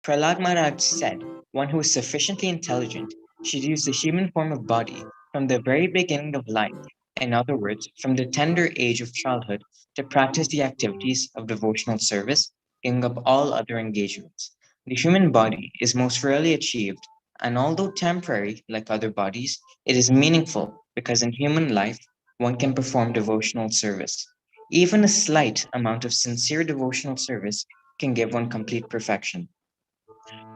Prahalad Maharaj said one who is sufficiently intelligent should use the human form of body from the very beginning of life, in other words, from the tender age of childhood, to practice the activities of devotional service, giving up all other engagements. The human body is most rarely achieved, and although temporary, like other bodies, it is meaningful because in human life one can perform devotional service. Even a slight amount of sincere devotional service can give one complete perfection.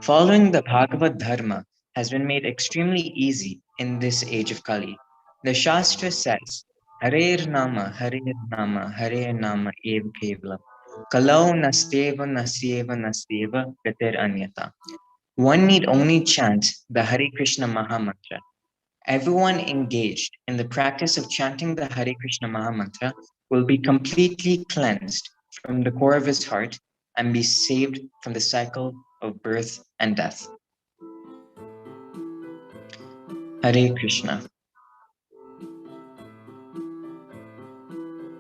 Following the Bhagavad Dharma has been made extremely easy in this age of Kali. The Shastra says, Harer Nama, Harer Nama Eva Kevalam. Kalau Nasteva Nasyeva Nasyeva Gatir Anyata. One need only chant the Hare Krishna Mahamantra. Everyone engaged in the practice of chanting the Hare Krishna Mahamantra will be completely cleansed from the core of his heart and be saved from the cycle of birth and death. Hare Krishna.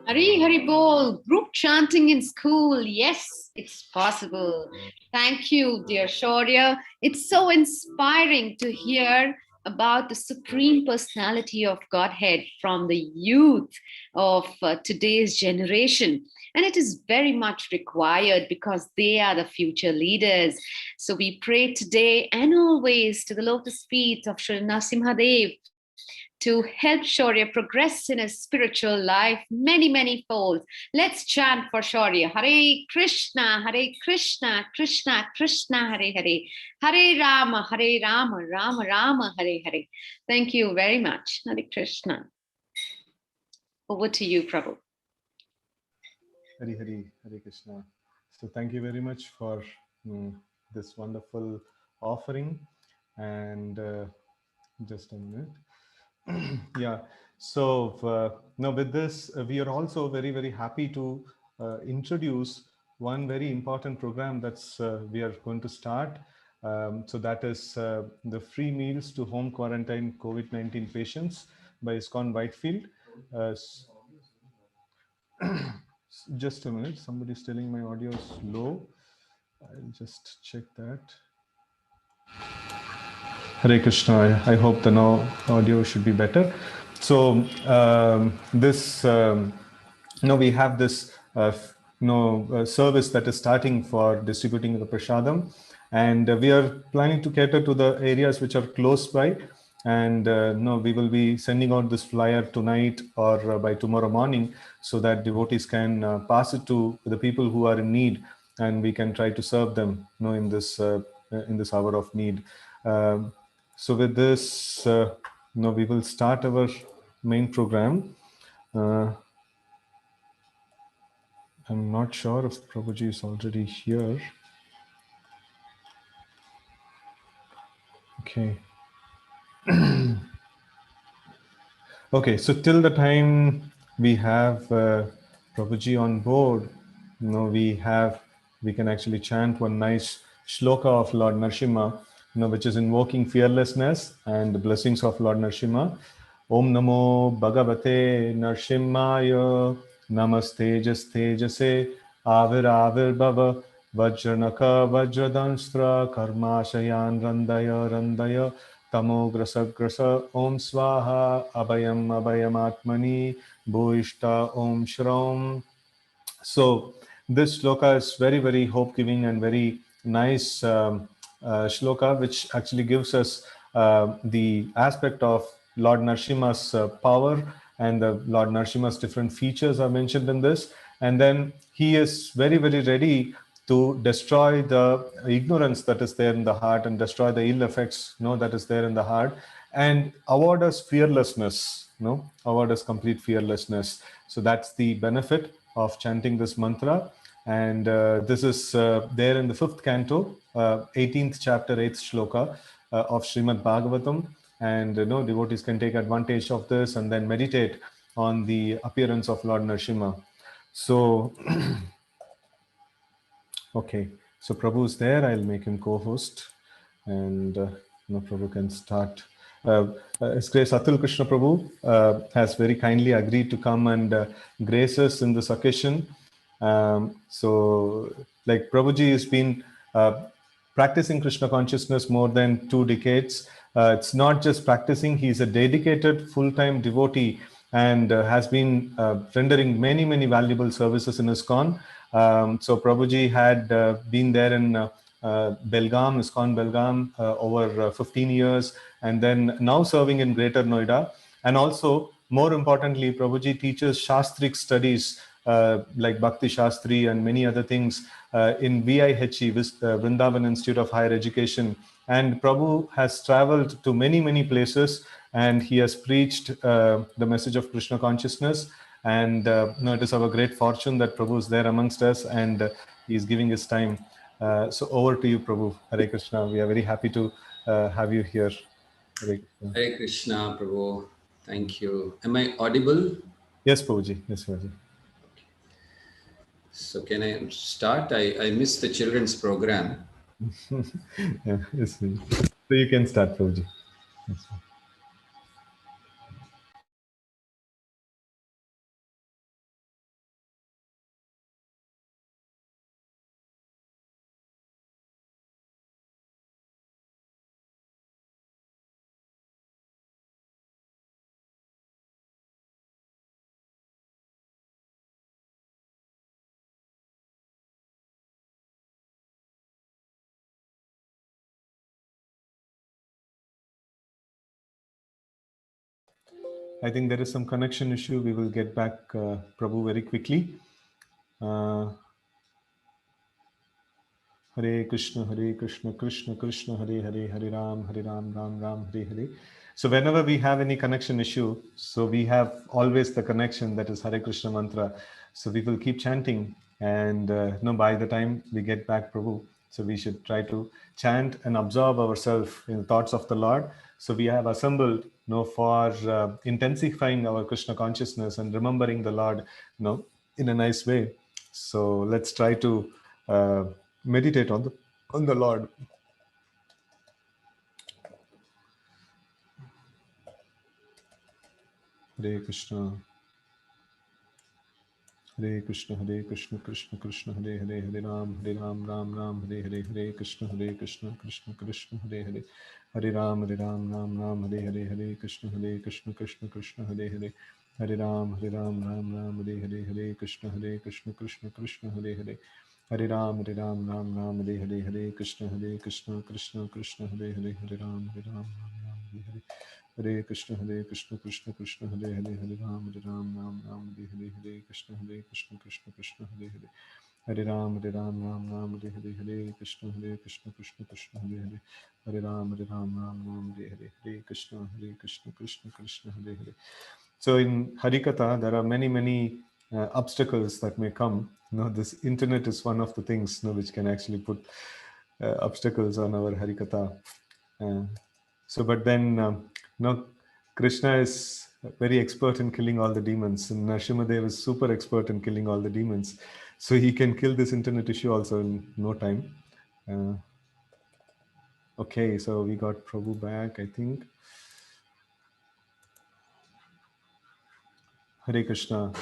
Hari Hari Bol, group chanting in school. Yes, it's possible. Thank you, dear Shaurya. It's so inspiring to hear about the Supreme Personality of Godhead from the youth of today's generation. And it is very much required because they are the future leaders. So we pray today and always to the lotus feet of Sri Narasimha Dev to help Shaurya progress in his spiritual life many, many folds. Let's chant for Shaurya. Hare Krishna, Krishna Krishna, Hare Hare. Hare Rama, Rama Rama, Hare Hare. Thank you very much. Hare Krishna. Over to you, Prabhu. Hare Hare, Hare Krishna. So thank you very much for this wonderful offering. And just a minute. Yeah, so now with this, we are also very, very happy to introduce one very important program that's we are going to start. So that is the free meals to home quarantine COVID-19 patients by ISKCON Whitefield. Just a minute, somebody's telling my audio is low. I'll just check that. Hare Krishna, I hope the now audio should be better. So now we have this service that is starting for distributing the prasadam, and we are planning to cater to the areas which are close by. And we will be sending out this flyer tonight or by tomorrow morning, so that devotees can pass it to the people who are in need, and we can try to serve them, in this hour of need. So with this, we will start our main program. I'm not sure if Prabhuji is already here. Okay. Okay, so till the time we have Prabhuji on board, we can actually chant one nice shloka of Lord Narasimha, which is invoking fearlessness and the blessings of Lord Narasimha. Om Namo Bhagavate Narasimhaya Namaste Jastejase Avir Avir Bhava Vajranaka Vajradanstra Karmashayan Randaya Tamo Grasa Grasa Om Swaha Abhayam Abhayam Atmani Bhuishta Om Shram. So this shloka is very, very hope-giving and very nice shloka, which actually gives us the aspect of Lord Narasimha's power, and the Lord Narasimha's different features are mentioned in this. And then he is very, very ready to destroy the ignorance that is there in the heart and destroy the ill effects that is there in the heart, and award us fearlessness, award us complete fearlessness. So that's the benefit of chanting this mantra. And this is there in the 5th canto, 18th chapter, 8th shloka of Srimad Bhagavatam. And devotees can take advantage of this and then meditate on the appearance of Lord Narasimha. So okay, so Prabhu is there. I'll make him co-host, and Prabhu can start. His Grace Atul Krishna Prabhu has very kindly agreed to come and grace us in this occasion. So, like Prabhuji has been practicing Krishna consciousness more than 2 decades. It's not just practicing, he's a dedicated full-time devotee and has been rendering many, many valuable services in ISKCON. So Prabhuji had been there in Belgaum, ISKCON Belgaum, over 15 years, and then now serving in Greater Noida. And also, more importantly, Prabhuji teaches Shastric studies like Bhakti Shastri and many other things in VIHE, Vrindavan Institute of Higher Education. And Prabhu has traveled to many, many places, and he has preached the message of Krishna consciousness. And it is our great fortune that Prabhu is there amongst us, and he is giving his time. So over to you, Prabhu. Hare Krishna. We are very happy to have you here. Hare Krishna. Hare Krishna, Prabhu. Thank you. Am I audible? Yes, Prabhuji. Yes, Prabhuji. So can I start? I missed the children's program. Yeah, yes, so you can start, Prabhuji. Yes, I think there is some connection issue. We will get back, Prabhu, very quickly. Hare Krishna, Krishna Krishna, Hare Hare, Hare Ram, Ram Ram, Hare Hare. So whenever we have any connection issue, so we have always the connection, that is Hare Krishna mantra. So we will keep chanting, and by the time we get back, Prabhu, so we should try to chant and absorb ourselves in the thoughts of the Lord. So we have assembled, for intensifying our Krishna consciousness and remembering the Lord, in a nice way. So let's try to meditate on the Lord. Hare Krishna. Hare Krishna, Krishna Krishna, Hare Hare, Hare Ram, Ram Ram, Hare Hare, Hare Krishna, Krishna Krishna, Hare Hare, Hare Ram, Ram Ram, Hare Hare, Hare Krishna, Krishna Krishna, Hare Hare, Hare Ram, Ram Ram, Hare Hare, Hare Krishna, Krishna Krishna, Hare Hare, Hare Ram, Ram Ram, Hare Hare, Hare Krishna, Krishna Krishna, Hare Hare, Hare Ram, Ram Hare Hare. Hare Krishna, Krishna Krishna, Hare Hare, Hare Ram, Ram, Hare Hare, Hare Krishna, Krishna Krishna, Hare Hare, Hare Ram, Ram, Hare Hare, Hare Krishna, Krishna, Hare Hare, Hare Ram, Ram, Hare Hare, Hare Krishna, Krishna, Hare Hare. So in Harikatha, there are many, many obstacles that may come. This internet is one of the things which can actually put obstacles on our Harikatha. But then, Krishna is very expert in killing all the demons, and Narasimha Dev is super expert in killing all the demons. So he can kill this internet issue also in no time. Okay, so we got Prabhu back, I think. Hare Krishna.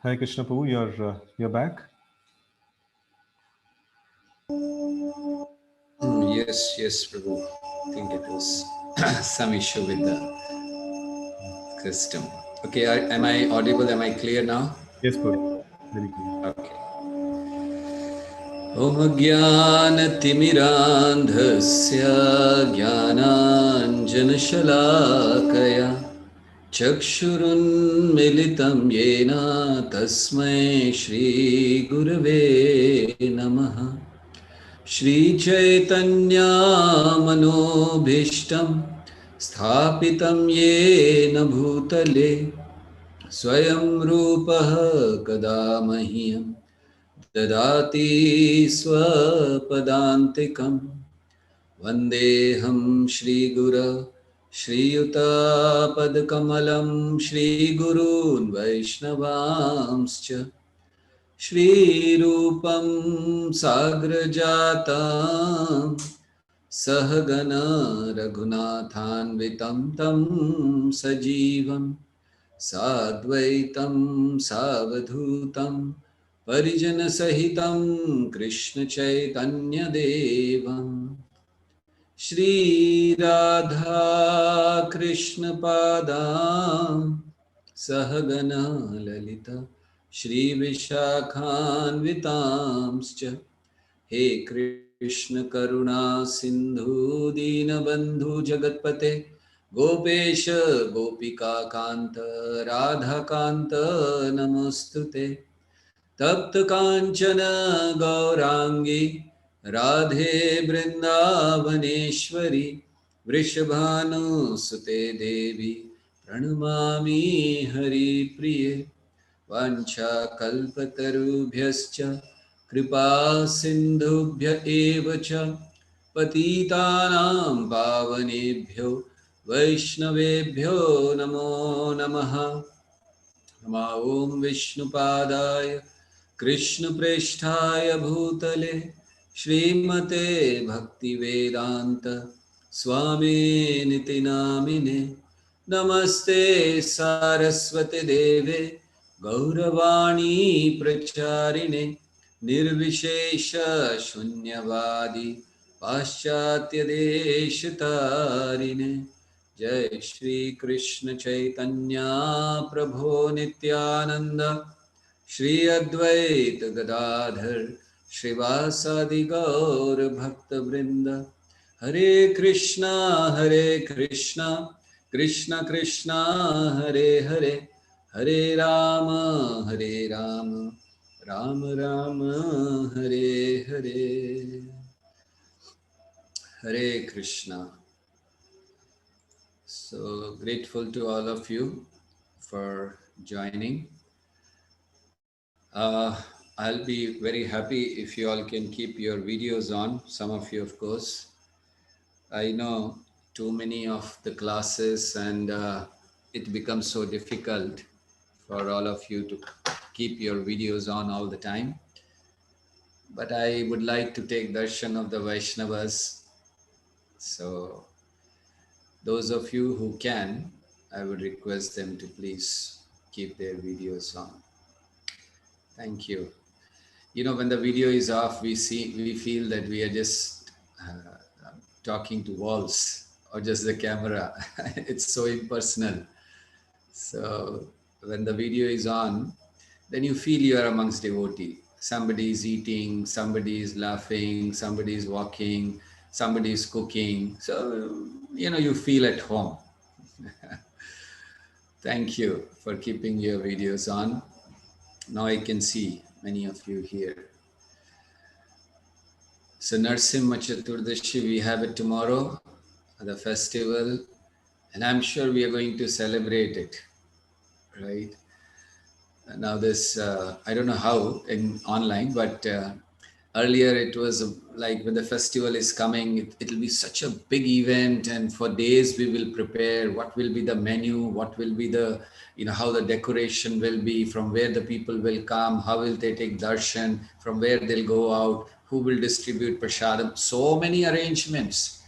Hare Krishna, Prabhu, you're back. Yes, Prabhu. I think it was some issue with the system. Okay, am I audible? Am I clear now? Yes, Prabhu. Very clear. Okay. Om Jnana-timirandhasya Jnananjana-shalakaya Chakshurunmilitam yena tasmai Shri Gurave Namaha Shri Chaitanya Manobhishtam Sthapitam yena bhutale Swayam Rupaha Kadamahyam Dadati Swapadantikam Vandeham Shri Guru Shri Yuta Padkamalam Shri Gurun Vaishnavamscha Shri Rupam Sagrajatam Sahagana Raghunathanvitam Tam Sajivam Sadvaitam Savadhutam Parijana Sahitam Krishna Chaitanya Devam Shri Radha Krishna Padam Sahagana Lalita Shri Vishakhanvitamscha He Krishna Karuna Sindhu Dinabandhu Jagatpate Gopesha Gopika Kanta Radha Kanta Namostute Tapta Kanchana Gaurangi Radhe Vrindavaneshwari Vrishabhanu Sute Devi Pranamami Hari Priye Vancha Kalpatarubhyascha Kripa Sindhubhya Evacha Patitanam Pavanebhyo Vaishnavebhyo Namo Namaha Nama Om Vishnupadaya Krishna Presthaya Bhutale Srimate Bhakti Vedanta Swami Niti Namine Namaste Saraswati Deve Gauravani Pracharine Nirvishesha Shunyavadi Paschatya Deshatarine Jai Shri Krishna Chaitanya Prabhu Nityananda Shri Advaita Gadadhar Shrivasadi Gaur Bhakta Vrinda Hare Krishna Krishna Krishna Hare Hare Hare Rama Rama Rama Hare Hare Hare Krishna. So grateful to all of you for joining. I'll be very happy if you all can keep your videos on. Some of you, of course. I know too many of the classes and it becomes so difficult for all of you to keep your videos on all the time. But I would like to take darshan of the Vaishnavas. So those of you who can, I would request them to please keep their videos on. Thank you. You know, when the video is off, we feel that we are just talking to walls or just the camera. It's so impersonal. So when the video is on, then you feel you are amongst devotee. Somebody is eating, somebody is laughing, somebody is walking, somebody is cooking. So, you know, you feel at home. Thank you for keeping your videos on. Now I can see many of you here. So Narasimha Chaturdashi, we have it tomorrow, the festival, and I'm sure we are going to celebrate it, right? Now this, I don't know how in online, but earlier it was like when the festival is coming, it'll be such a big event, and for days we will prepare what will be the menu, what will be the, you know, how the decoration will be, from where the people will come, how will they take darshan, from where they'll go out, who will distribute prasadam, so many arrangements.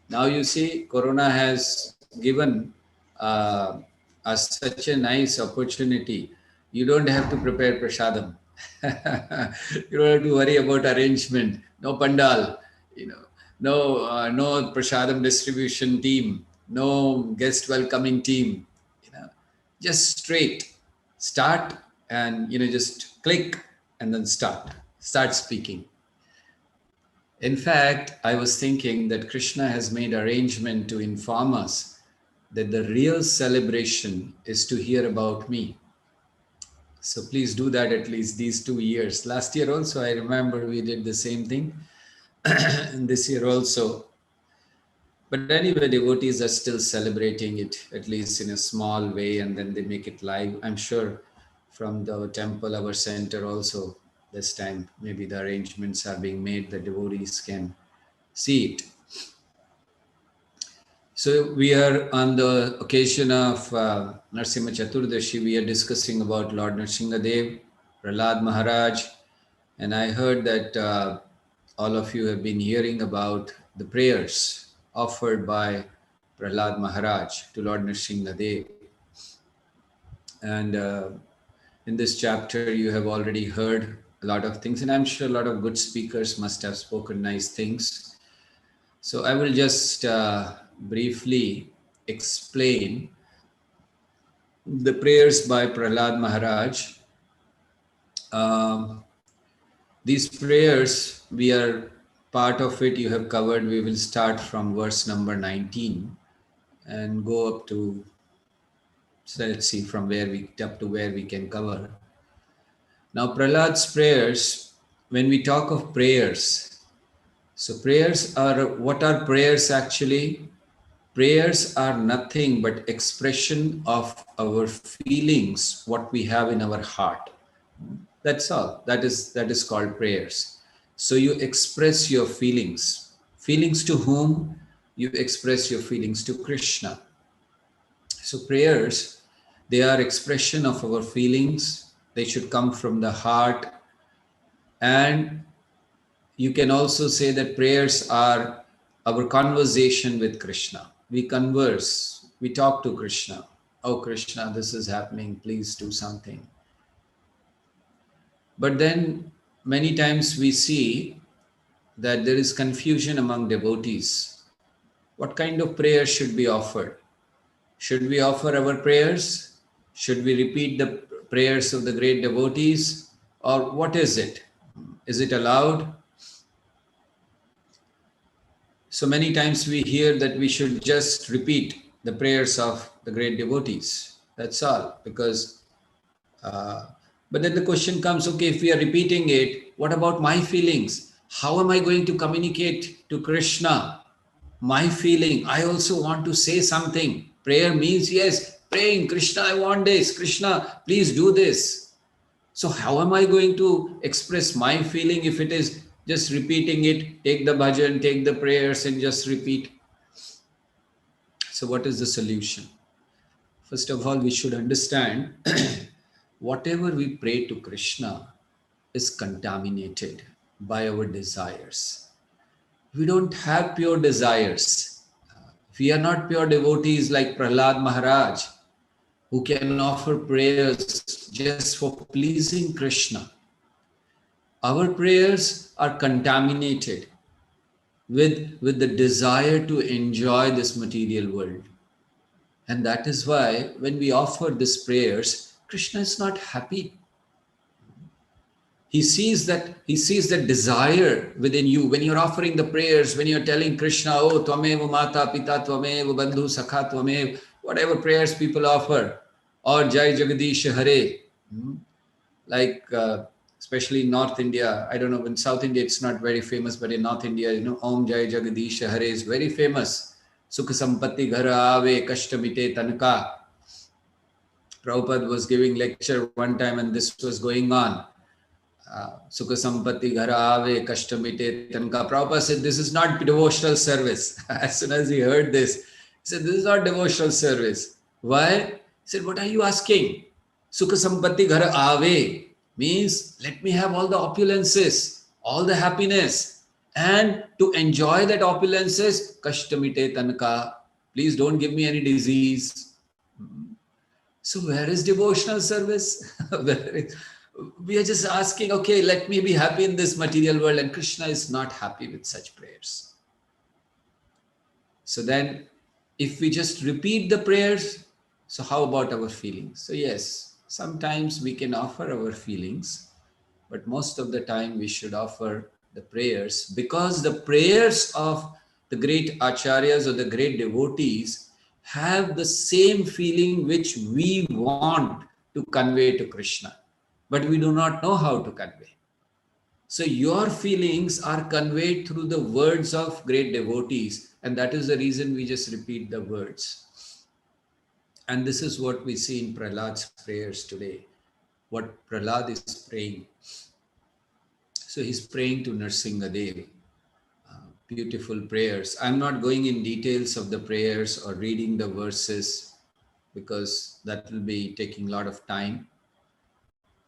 Now you see, Corona has given us such a nice opportunity. You don't have to prepare prasadam. You don't have to worry about arrangement. No pandal, you know, no prasadam distribution team, no guest welcoming team. You know, just straight start and just click and then start speaking. In fact, I was thinking that Krishna has made arrangement to inform us that the real celebration is to hear about me. So please do that at least these 2 years. Last year also, I remember we did the same thing. And this year also. But anyway, devotees are still celebrating it, at least in a small way, and then they make it live. I'm sure from the temple, our center also, this time, maybe the arrangements are being made that devotees can see it. So we are on the occasion of Narasimha Chaturdashi. We are discussing about Lord Narasimha, Prahalad Maharaj, and I heard that all of you have been hearing about the prayers offered by Prahalad Maharaj to Lord Narasimha. And In this chapter, you have already heard a lot of things, and I'm sure a lot of good speakers must have spoken nice things. So I will just briefly explain the prayers by Prahalad Maharaj. Um, these prayers, we are part of it, you have covered. We will start from verse number 19 and go up to, so let's see from where we up to where we can cover. Now, Prahalad's prayers, when we talk of prayers, so prayers are, what are prayers actually? Prayers are nothing but expression of our feelings, what we have in our heart. That's all. That is called prayers. So you express your feelings. Feelings to whom? You express your feelings to Krishna. So prayers, they are expression of our feelings. They should come from the heart. And you can also say that prayers are our conversation with Krishna. We converse, we talk to Krishna. Oh, Krishna, this is happening. Please do something. But then many times we see that there is confusion among devotees. What kind of prayer should be offered? Should we offer our prayers? Should we repeat the prayers of the great devotees? Or what is it? Is it allowed? So many times we hear that we should just repeat the prayers of the great devotees. That's all. Because, but then the question comes, okay, if we are repeating it, what about my feelings? How am I going to communicate to Krishna my feeling? I also want to say something. Prayer means, yes, praying, Krishna, I want this. Krishna, please do this. So how am I going to express my feeling if it is just repeating it, take the bhajan, take the prayers and just repeat? So what is the solution? First of all, we should understand whatever we pray to Krishna is contaminated by our desires. We don't have pure desires. We are not pure devotees like Prahalad Maharaj, who can offer prayers just for pleasing Krishna. Our prayers are contaminated with the desire to enjoy this material world. And that is why when we offer these prayers, Krishna is not happy. He sees that desire within you. When you're offering the prayers, when you're telling Krishna, oh, Twamev Mata Pita Twamev Bandhu Sakha Twamev, whatever prayers people offer, or Jai Jagadish Hare, like especially in North India, I don't know, in South India it's not very famous, but in North India, Om Jai Jagadish Hare is very famous. Sukha Sampatti Ghara Ave Kashta Mite Tanka. Prabhupada was giving lecture one time and this was going on. Sukha Sampatti Ghara Ave Kashta Mite Tanka. Prabhupada said, this is not devotional service. As soon as he heard this, he said, this is not devotional service. Why? He said, what are you asking? Sukha Sampatti Ghara Ave means let me have all the opulences, all the happiness, and to enjoy that opulences, Kashtamite Tanka. Please don't give me any disease. So where is devotional service? We are just asking, okay, let me be happy in this material world, and Krishna is not happy with such prayers. So then, if we just repeat the prayers, so how about our feelings? So yes, sometimes we can offer our feelings, but most of the time we should offer the prayers, because the prayers of the great acharyas or the great devotees have the same feeling which we want to convey to Krishna, but we do not know how to convey. So your feelings are conveyed through the words of great devotees, and that is the reason we just repeat the words. And this is what we see in Prahalad's prayers today, what Prahalad is praying. So he's praying to Narasimha Dev. Beautiful prayers. I'm not going in details of the prayers or reading the verses because that will be taking a lot of time.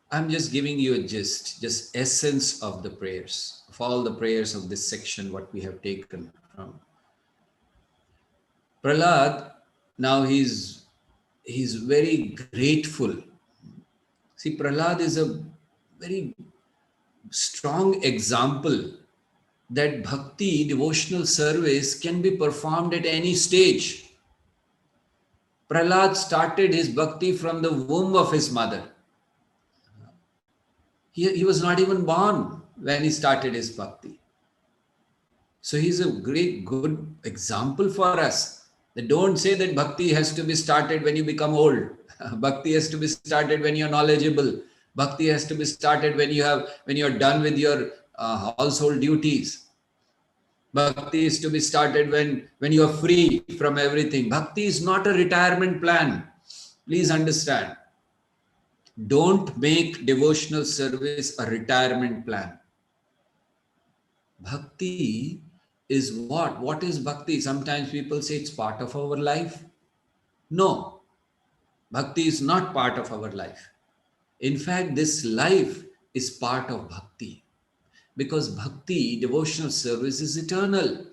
I'm just giving you a gist, just essence of the prayers, of all the prayers of this section, what we have taken from. Prahalad, now he's very grateful. See, Prahalad is a very strong example that bhakti, devotional service, can be performed at any stage. Prahalad started his bhakti from the womb of his mother. He was not even born when he started his bhakti. So he's a great, good example for us. They don't say that bhakti has to be started when you become old. Bhakti has to be started when you're knowledgeable. Bhakti has to be started when you're done with your household duties. Bhakti is to be started when you are free from everything. Bhakti is not a retirement plan. Please understand. Don't make devotional service a retirement plan. Bhakti is what? What is bhakti? Sometimes people say it's part of our life. No, bhakti is not part of our life. In fact, this life is part of bhakti. Because bhakti, devotional service, is eternal.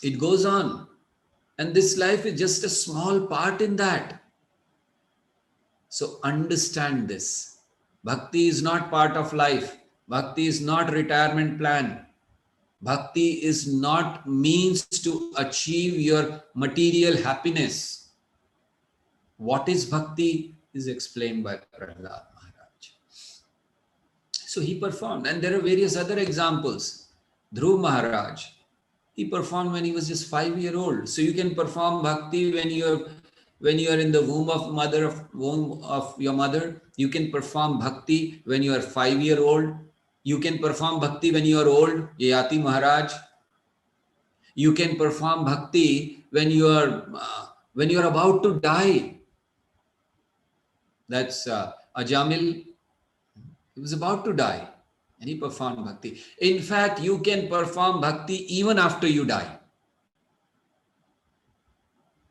It goes on. And this life is just a small part in that. So understand this. Bhakti is not part of life. Bhakti is not retirement plan. Bhakti is not means to achieve your material happiness. What is bhakti is explained by Prahalad Maharaj. So he performed, and there are various other examples. Dhruv Maharaj, he performed when he was just 5 years old. So you can perform bhakti when you are in the womb of your mother. You can perform bhakti when you are 5 years old. You can perform bhakti when you are old. Yayati Maharaj. You can perform bhakti when you are about to die. That's Ajamil. He was about to die and he performed bhakti. In fact, you can perform bhakti even after you die.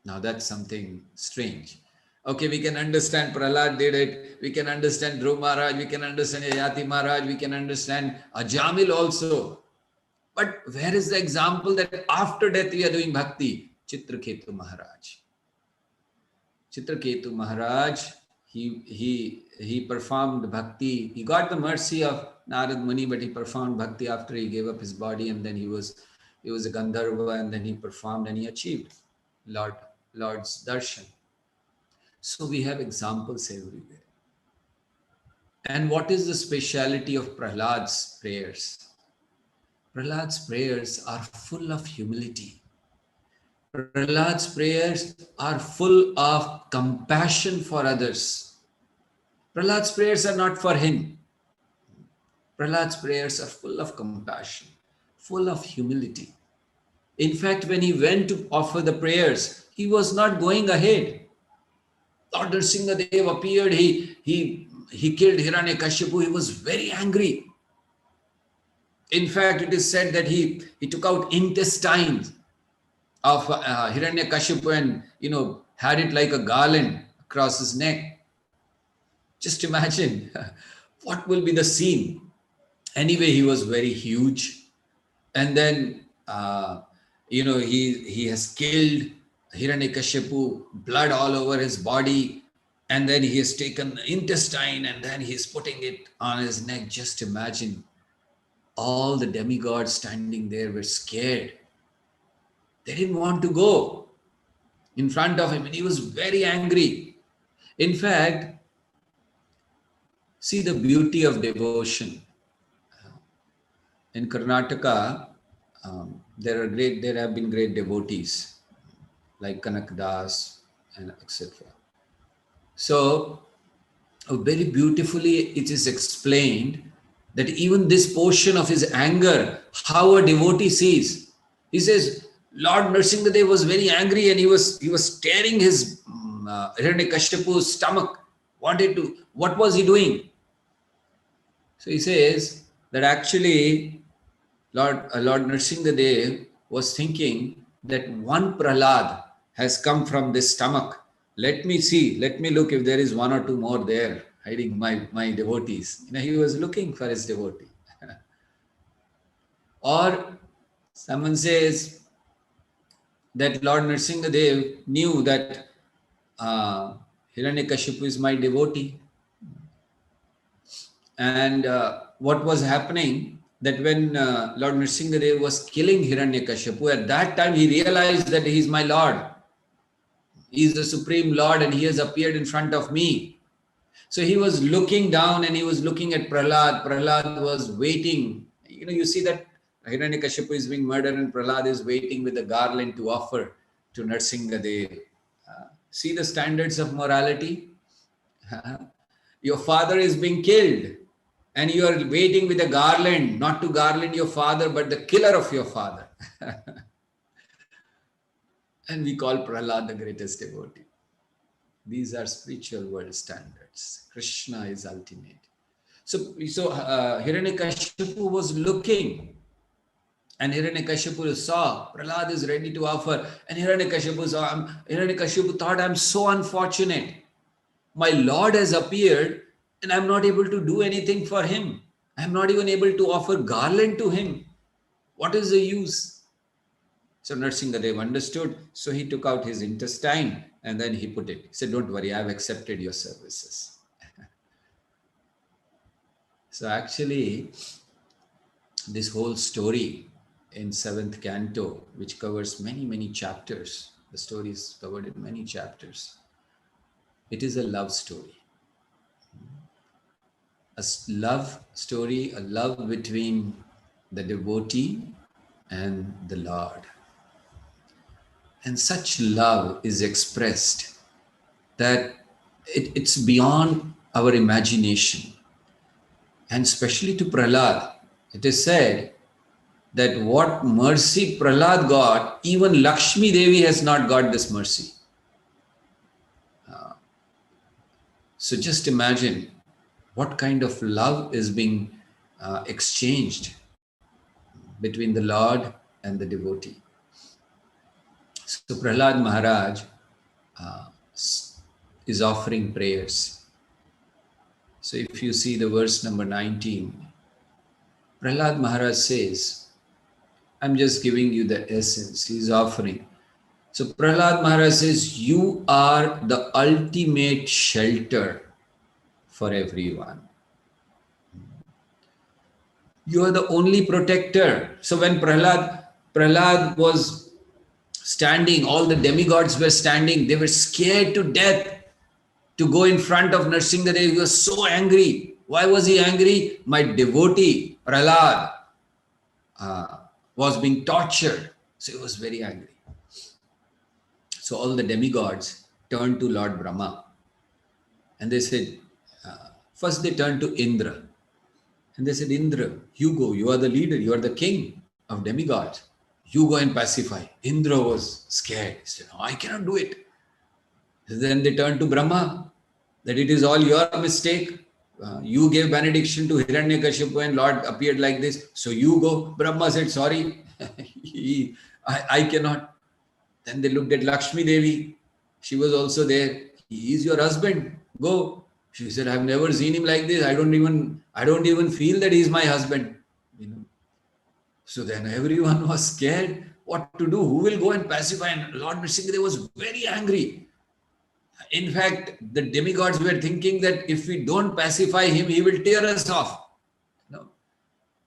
Now that's something strange. Okay, we can understand Prahalad did it. We can understand Dhruv Maharaj. We can understand Yayati Maharaj. We can understand Ajamil also. But where is the example that after death we are doing bhakti? Chitraketu Maharaj. Chitraketu Maharaj, he performed bhakti. He got the mercy of Narad Muni, but he performed bhakti after he gave up his body, and then he was a Gandharva, and then he performed and he achieved Lord's darshan. So we have examples everywhere. And what is the speciality of Prahlad's prayers? Prahlad's prayers are full of humility. Prahlad's prayers are full of compassion for others. Prahlad's prayers are not for him. Prahlad's prayers are full of compassion, full of humility. In fact, when he went to offer the prayers, he was not going ahead. Lord Narasimha Dev appeared, he killed Hiranyakashipu, he was very angry. In fact, it is said that he took out intestines of Hiranyakashipu and, had it like a garland across his neck. Just imagine what will be the scene. Anyway, he was very huge. And then, he has killed Hiranyakashipu, blood all over his body. And then he has taken intestine and then he's putting it on his neck. Just imagine. All the demigods standing there were scared. They didn't want to go in front of him, and he was very angry. In fact, see the beauty of devotion. In Karnataka, there have been great devotees like Kanak Das and etc. So very beautifully it is explained that even this portion of his anger, how a devotee sees. He says, Lord Narasimha Dev was very angry and he was tearing his Hiranyakashipu's stomach. What was he doing? So he says that actually Lord Narasimha Dev was thinking that one Prahalad has come from this stomach. Let me look if there is one or two more there hiding my devotees. He was looking for his devotee. Or someone says that Lord Narasimha Dev knew that Hiranyakashipu is my devotee. And what was happening, that when Lord Nrsimhadev was killing Hiranyakashipu, at that time he realized that he is my Lord. He is the Supreme Lord and he has appeared in front of me. So he was looking down and he was looking at Prahalad. Prahalad was waiting. You see that Hiranyakashipu is being murdered and Prahalad is waiting with a garland to offer to Nrsimhadev. See the standards of morality? Your father is being killed and you are waiting with a garland, not to garland your father, but the killer of your father. And we call Prahalad the greatest devotee. These are spiritual world standards. Krishna is ultimate. So Hiranyakashipu was looking, and Hiranyakashipu saw Prahalad is ready to offer, and Hiranyakashipu thought, I'm so unfortunate. My Lord has appeared and I'm not able to do anything for him. I'm not even able to offer garland to him. What is the use? So Nrsimhadev understood. So he took out his intestine and then he put it. He said, don't worry, I've accepted your services. So actually, this whole story in 7th canto, which covers many, many chapters, the story is covered in many chapters. It is a love story. A love story, a love between the devotee and the Lord. And such love is expressed that it's beyond our imagination. And especially to Prahalad, it is said that what mercy Prahalad got, even Lakshmi Devi has not got this mercy. So just imagine what kind of love is being exchanged between the Lord and the devotee. So Prahalad Maharaj is offering prayers. So if you see the verse number 19, Prahalad Maharaj says, I'm just giving you the essence. He's offering. So Prahalad Maharaj says, you are the ultimate shelter for everyone. You are the only protector. So when Prahalad was standing, all the demigods were standing, they were scared to death to go in front of Nrsimhadev. He was so angry. Why was he angry? My devotee, Prahalad, was being tortured. So he was very angry. So all the demigods turned to Lord Brahma. And they said, first they turned to Indra. And they said, Indra, you go. You are the leader. You are the king of demigods. You go and pacify. Indra was scared. He said, no, I cannot do it. Then they turned to Brahma, that it is all your mistake. You gave benediction to Hiranyakashipu and Lord appeared like this. So you go. Brahma said, sorry, I cannot. Then they looked at Lakshmi Devi. She was also there. He is your husband. Go. She said, I've never seen him like this. I don't even feel that he is my husband. So then everyone was scared what to do. Who will go and pacify? And Lord Nrsimhadev was very angry. In fact, the demigods were thinking that if we don't pacify him, he will tear us off.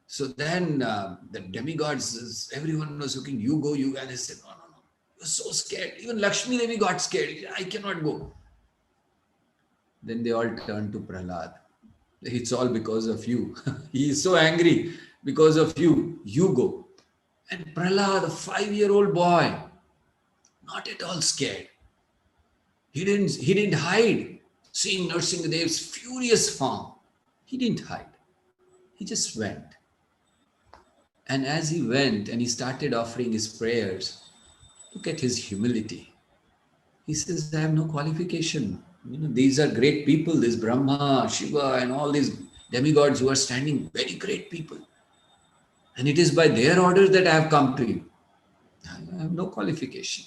So then the demigods, everyone was looking, you go, you go. And they said, no. He was so scared. Even Lakshmi Devi got scared. He said, I cannot go. Then they all turned to Prahalad. It's all because of you. He is so angry because of you. You go. And Prahalad, a 5-year-old boy, not at all scared. He didn't hide. Seeing Nrsimhadev's furious form, he didn't hide. He just went. And as he went and he started offering his prayers, look at his humility. He says, I have no qualification. These are great people, this Brahma, Shiva, and all these demigods who are standing, very great people. And it is by their orders that I have come to you. I have no qualification.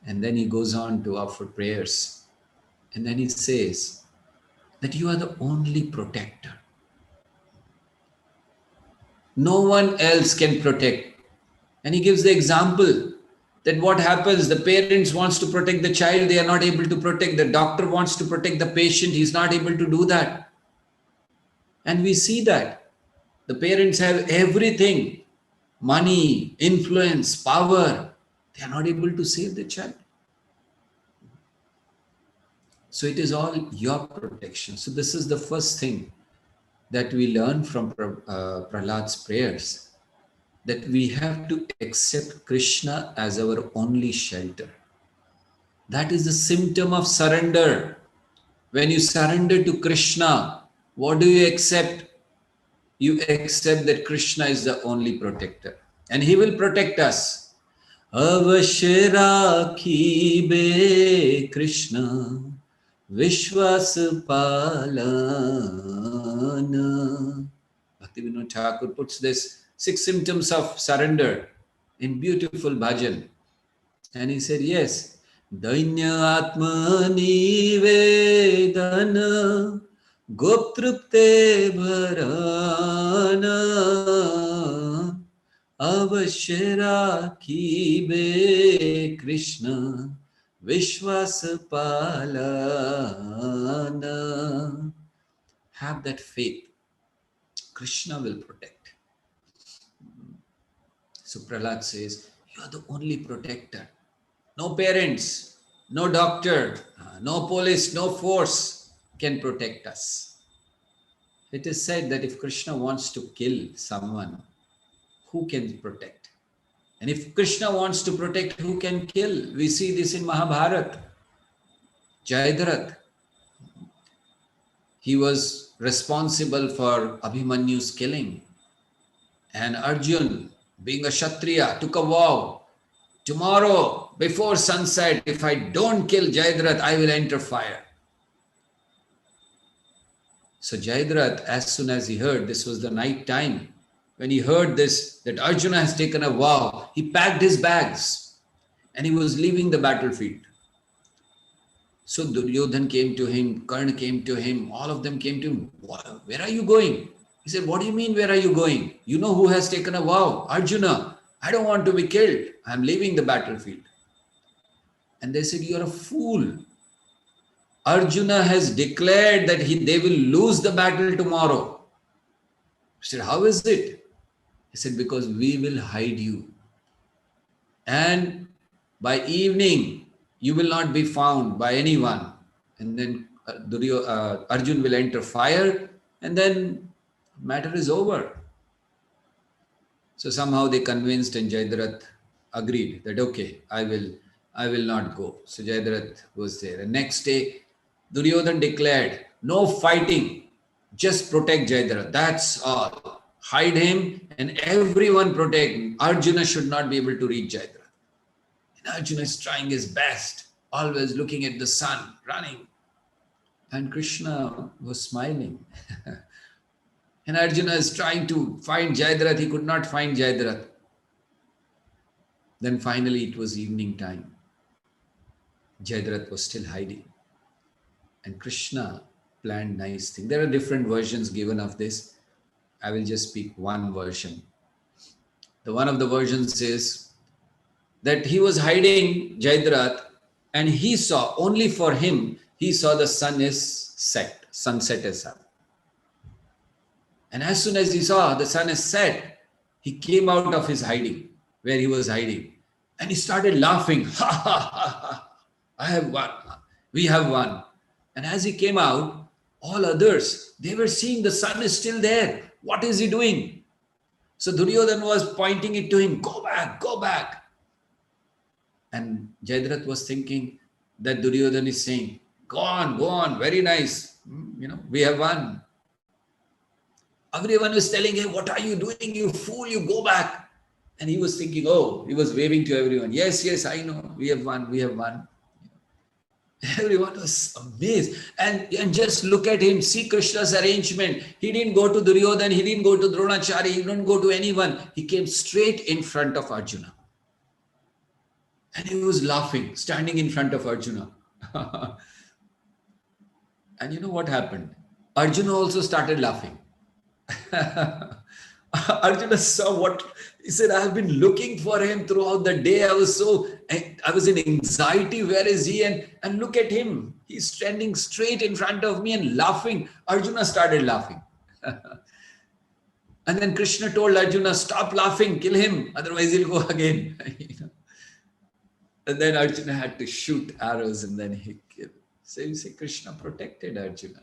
And then he goes on to offer prayers. And then he says that you are the only protector. No one else can protect. And he gives the example that what happens, the parents wants to protect the child, they are not able to protect. The doctor wants to protect the patient, he's not able to do that. And we see that the parents have everything, money, influence, power. They are not able to save the child. So it is all your protection. So this is the first thing that we learn from Prahalad's prayers, that we have to accept Krishna as our only shelter. That is the symptom of surrender. When you surrender to Krishna, what do you accept? You accept that Krishna is the only protector. And he will protect us. Avashya rakhibe Krishna Vishwas palana. Bhaktivinoda Thakur puts this 6 symptoms of surrender in beautiful bhajan. And he said, yes, Dainya Atma Nivedana Goptrupte Bharana Avashya rakhibe Krishna Vishwas palana. Have that faith. Krishna will protect. So Prahalad says, you are the only protector. No parents, no doctor, no police, no force can protect us. It is said that if Krishna wants to kill someone, who can protect? And if Krishna wants to protect, who can kill? We see this in Mahabharata. Jayadratha, he was responsible for Abhimanyu's killing. And Arjun, being a Kshatriya, took a vow. Tomorrow, before sunset, if I don't kill Jayadratha, I will enter fire. So Jayadratha, as soon as he heard, this was the night time, when he heard this, that Arjuna has taken a vow, he packed his bags and he was leaving the battlefield. So Duryodhan came to him, Karna came to him, all of them came to him. Where are you going? He said, what do you mean, where are you going? You know who has taken a vow? Arjuna. I don't want to be killed. I'm leaving the battlefield. And they said, you're a fool. Arjuna has declared that they will lose the battle tomorrow. He said, how is it? He said, because we will hide you. And by evening, you will not be found by anyone. And then Arjun will enter fire, and then matter is over. So somehow they convinced, and Jayadratha agreed that, okay, I will not go. So Jayadratha was there. And next day, Duryodhan declared, no fighting, just protect Jayadratha. That's all. Hide him and everyone protect him. Arjuna should not be able to reach Jayadratha. And Arjuna is trying his best, always looking at the sun, running. And Krishna was smiling. And Arjuna is trying to find Jayadratha. He could not find Jayadratha. Then finally it was evening time. Jayadratha was still hiding. And Krishna planned nice thing. There are different versions given of this. I will just speak one version. The one of the versions says that he was hiding Jayadratha, and he saw, only for him, he saw the sun is set, sunset is up. And as soon as he saw the sun is set, he came out of his hiding, where he was hiding. And he started laughing. Ha ha ha ha. I have won. We have won. And as he came out, all others, they were seeing the sun is still there. What is he doing? So Duryodhan was pointing it to him. Go back, go back. And Jayadratha was thinking that Duryodhan is saying, go on, very nice. We have won. Everyone was telling him, what are you doing? You fool, you go back. And he was thinking, he was waving to everyone. Yes, I know. We have won. Everyone was amazed. And just look at him. See Krishna's arrangement. He didn't go to Duryodhan. He didn't go to Dronacharya. He didn't go to anyone. He came straight in front of Arjuna. And he was laughing, standing in front of Arjuna. And you know what happened? Arjuna also started laughing. Arjuna saw what he said. I have been looking for him throughout the day. I was in anxiety. Where is he? And look at him. He's standing straight in front of me and laughing. Arjuna started laughing. And then Krishna told Arjuna, stop laughing, kill him, otherwise he'll go again. You know? And then Arjuna had to shoot arrows and then he killed. So you see, Krishna protected Arjuna.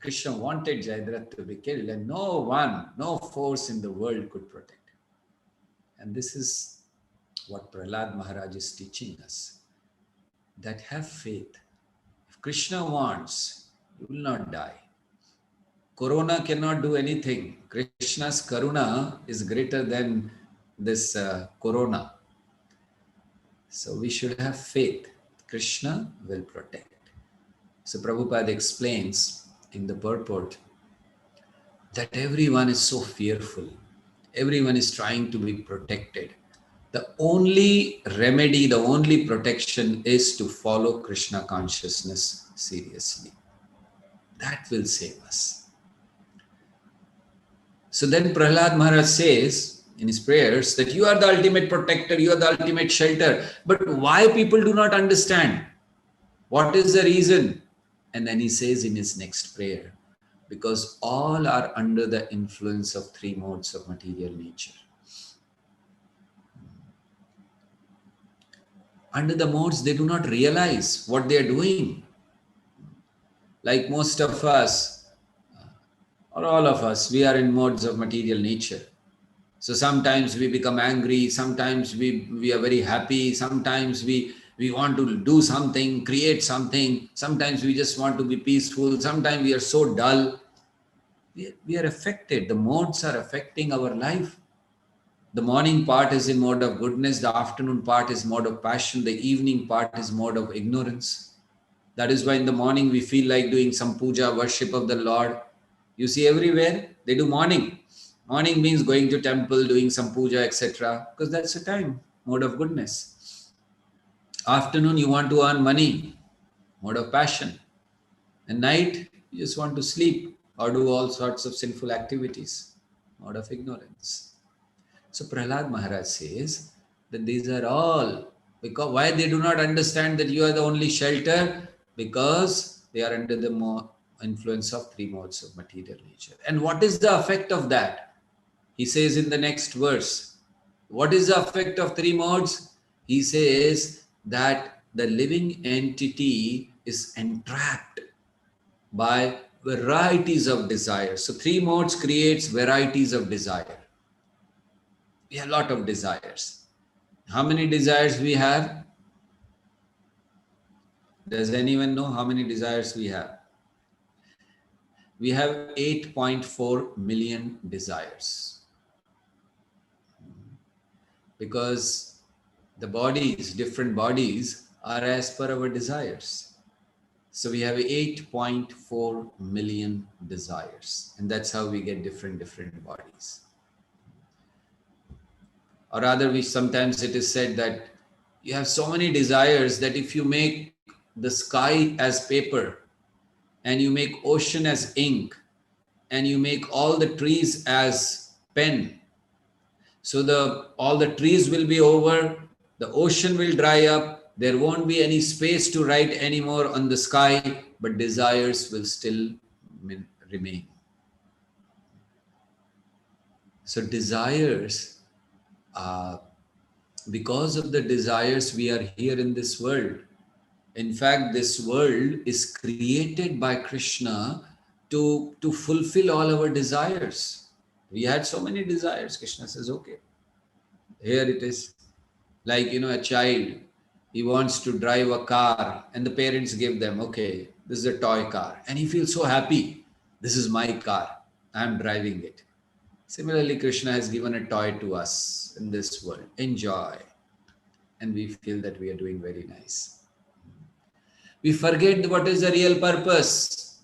Krishna wanted Jayadratha to be killed, and no one, no force in the world could protect him. And this is what Prahalad Maharaj is teaching us, that have faith. If Krishna wants, you will not die. Corona cannot do anything. Krishna's karuna is greater than this corona. So we should have faith. Krishna will protect. So Prabhupada explains in the purport that everyone is so fearful. Everyone is trying to be protected. The only remedy, the only protection is to follow Krishna consciousness seriously. That will save us. So then Prahalad Maharaj says in his prayers that you are the ultimate protector, you are the ultimate shelter. But why people do not understand? What is the reason? And then he says in his next prayer, because all are under the influence of three modes of material nature. Under the modes, they do not realize what they are doing. Like most of us, or all of us, we are in modes of material nature. So sometimes we become angry, sometimes we are very happy, sometimes we want to do something, create something, sometimes we just want to be peaceful, sometimes we are so dull. We are affected. The modes are affecting our life. The morning part is in mode of goodness, the afternoon part is mode of passion, the evening part is mode of ignorance. That is why in the morning we feel like doing some puja, worship of the Lord. You see everywhere, they do morning. Morning means going to temple, doing some puja, etc. Because that's the time, mode of goodness. Afternoon, you want to earn money, mode of passion. And night, you just want to sleep or do all sorts of sinful activities, mode of ignorance. So Prahalad Maharaj says that these are all, because why they do not understand that you are the only shelter? Because they are under the influence of three modes of material nature. And what is the effect of that? He says in the next verse, what is the effect of three modes? He says that the living entity is entrapped by varieties of desires. So three modes creates varieties of desire. We have a lot of desires. How many desires we have? Does anyone know how many desires we have? We have 8.4 million desires. Because the bodies, different bodies, are as per our desires. So we have 8.4 million desires. And that's how we get different bodies. Or rather, sometimes it is said that you have so many desires that if you make the sky as paper, and you make ocean as ink, and you make all the trees as pen, so all the trees will be over, the ocean will dry up, there won't be any space to write anymore on the sky, but desires will still remain. So desires, because of the desires we are here in this world. In fact, this world is created by Krishna to fulfill all our desires. We had so many desires. Krishna says, okay, here it is. Like, a child, he wants to drive a car and the parents give them, okay, this is a toy car. And he feels so happy. This is my car. I'm driving it. Similarly, Krishna has given a toy to us in this world. Enjoy. And we feel that we are doing very nice. We forget what is the real purpose.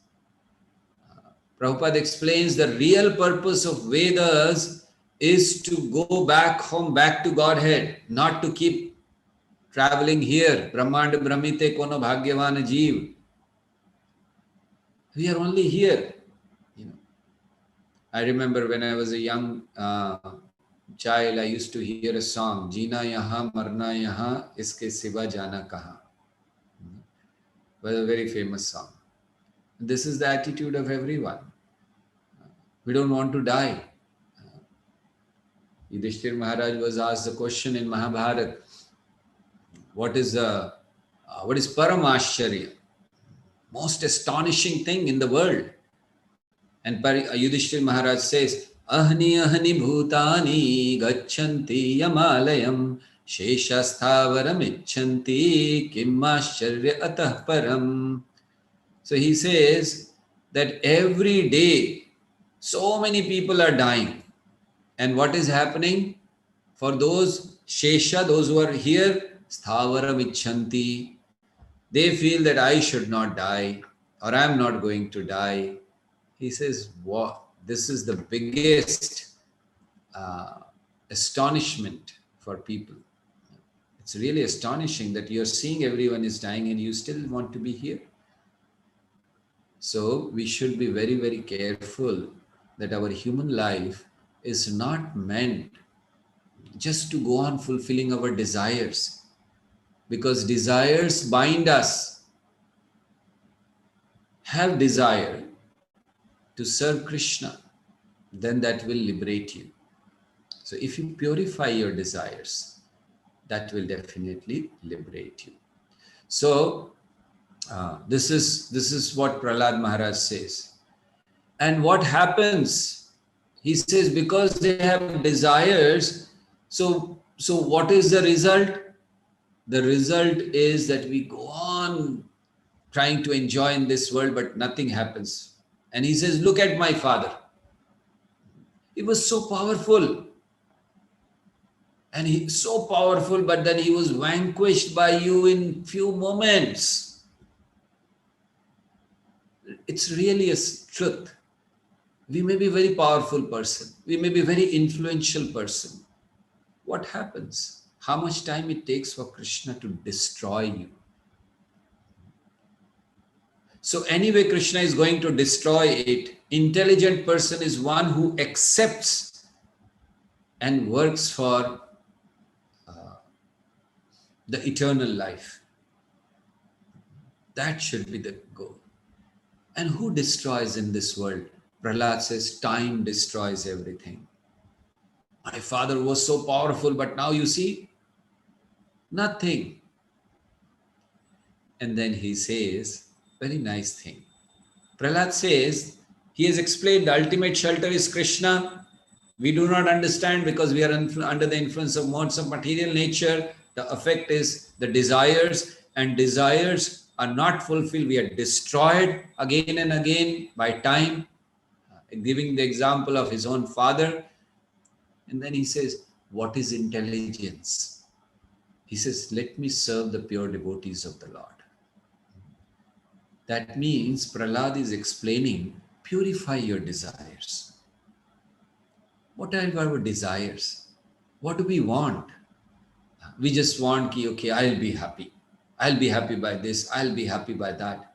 Prabhupada explains the real purpose of Vedas is to go back home, back to Godhead, not to keep traveling here. Brahmanda Brahmite Kono Bhagyavana Jeev. We are only here. I remember when I was a young child, I used to hear a song, Jeena Yaha, Marna Yaha, Iske Siva Jana Kaha. It was a very famous song. This is the attitude of everyone. We don't want to die. Yudhishthir Maharaj was asked the question in Mahabharata, what is Paramashcharya? Most astonishing thing in the world. And Yudhishthir Maharaj says, Ahni ahni bhutani gacchanti yamalayam sheshasthavaram icchanti kimmascharya atah param. So he says that every day so many people are dying. And what is happening? For those Shesha, those who are here, Sthavaram icchanti, they feel that I should not die or I am not going to die. He says, what? This is the biggest astonishment for people. It's really astonishing that you're seeing everyone is dying and you still want to be here. So we should be very, very careful that our human life is not meant just to go on fulfilling our desires, because desires bind us. Have desire to serve Krishna, then that will liberate you. So if you purify your desires, that will definitely liberate you. So this is what Prahalad Maharaj says. And what happens? He says, because they have desires, so what is the result? The result is that we go on trying to enjoy in this world, but nothing happens. And he says, look at my father. He was so powerful. And he's so powerful, but then he was vanquished by you in few moments. It's really a truth. We may be a very powerful person. We may be a very influential person. What happens? How much time it takes for Krishna to destroy you? So anyway, Krishna is going to destroy it. Intelligent person is one who accepts and works for the eternal life. That should be the goal. And who destroys in this world? Prahalad says, time destroys everything. My father was so powerful, but now you see, nothing. And then he says, very nice thing. Prahalad says, he has explained the ultimate shelter is Krishna. We do not understand because we are under the influence of modes of material nature. The effect is the desires, and desires are not fulfilled. We are destroyed again and again by time, giving the example of his own father. And then he says, what is intelligence? He says, let me serve the pure devotees of the Lord. That means Prahalad is explaining, purify your desires. What are our desires? What do we want? We just want, okay, I'll be happy. I'll be happy by this. I'll be happy by that.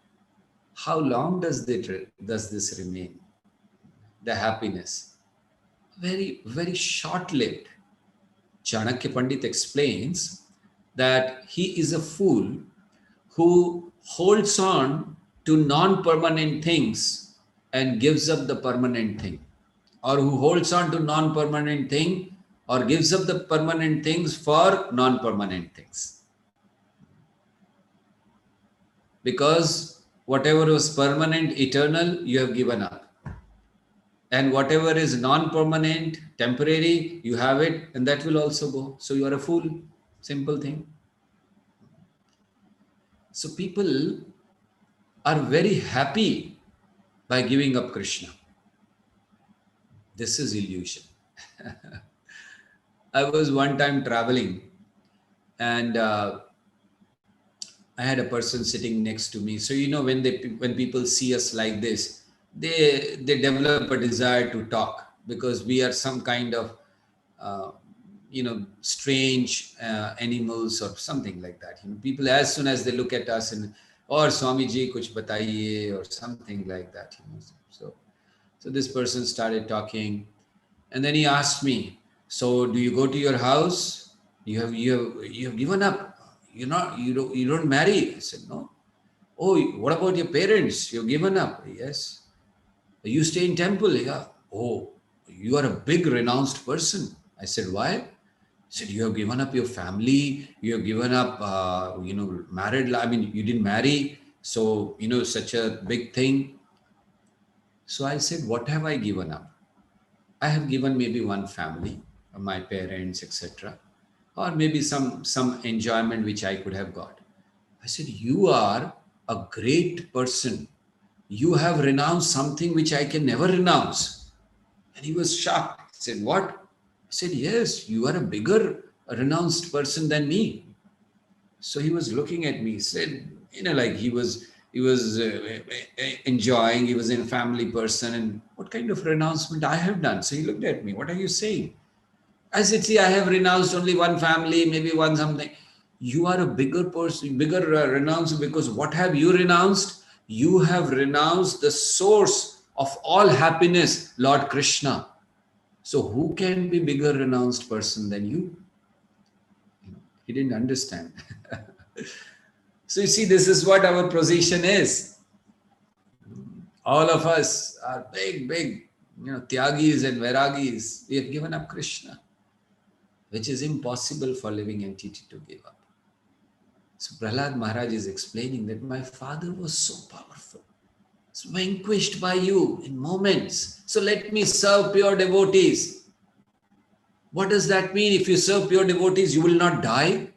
How long does this remain? The happiness. Very, very short-lived. Chanakya Pandit explains that he is a fool who holds on to non-permanent things and gives up the permanent thing, or who holds on to non-permanent thing or gives up the permanent things for non-permanent things. Because whatever was permanent, eternal, you have given up. And whatever is non-permanent, temporary, you have it, and that will also go. So you are a fool. Simple thing. So people are very happy by giving up Krishna. This is illusion. I was one time traveling, and I had a person sitting next to me. So when people see us like this, they develop a desire to talk, because we are some kind of strange animals or something like that. People, as soon as they look at us and, or Swamiji kuch bataiye or something like that. So this person started talking, and then he asked me, so do you go to your house? You have given up. You don't marry. I said, no. Oh, what about your parents? You've given up. Yes. You stay in temple. Yeah. "Oh, you are a big renounced person." I said, "Why?" He said, "You have given up your family, you have given up, married. I mean, you didn't marry, so, such a big thing." So I said, "What have I given up? I have given maybe one family, my parents, etc., or maybe some enjoyment which I could have got." I said, "You are a great person. You have renounced something which I can never renounce." And he was shocked. He said, "What?" I said, "Yes, you are a bigger renounced person than me." So he was looking at me. He said, like he was enjoying. He was a family person, and what kind of renouncement I have done? So he looked at me. "What are you saying?" I said, "See, I have renounced only one family, maybe one something." "You are a bigger person, bigger renouncer, because what have you renounced? You have renounced the source of all happiness, Lord Krishna. So who can be bigger renounced person than you?" He didn't understand. So you see, this is what our position is. All of us are big, tyagis and vairagis. We have given up Krishna, which is impossible for living entity to give up. So Prahalad Maharaj is explaining that my father was so powerful, so vanquished by you in moments. So let me serve pure devotees. What does that mean? If you serve pure devotees, you will not die.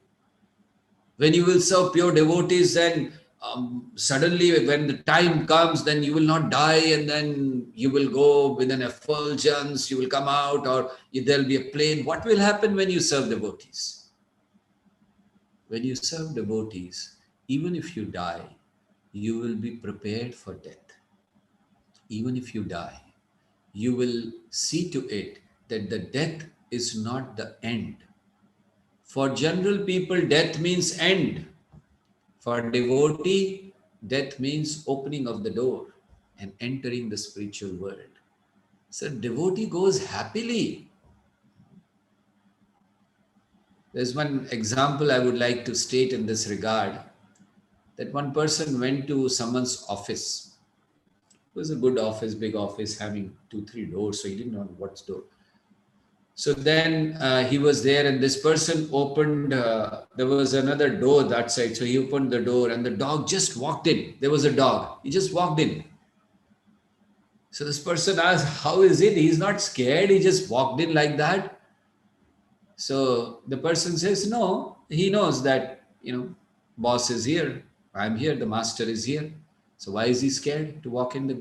When you will serve pure devotees, then suddenly when the time comes, then you will not die, and then you will go with an effulgence, you will come out, or there will be a plane. What will happen when you serve devotees? When you serve devotees, even if you die, you will be prepared for death. Even if you die, you will see to it that the death is not the end. For general people, death means end. For devotee, death means opening of the door and entering the spiritual world. So devotee goes happily. There's one example I would like to state in this regard, that one person went to someone's office. It was a good office, big office, having 2-3 doors, so he didn't know what's door. So then he was there, and this person opened, there was another door that side. So he opened the door, and the dog just walked in. There was a dog. He just walked in. So this person asked, "How is it? He's not scared. He just walked in like that." So the person says, "No, he knows that, boss is here. I'm here. The master is here. So why is he scared to walk in the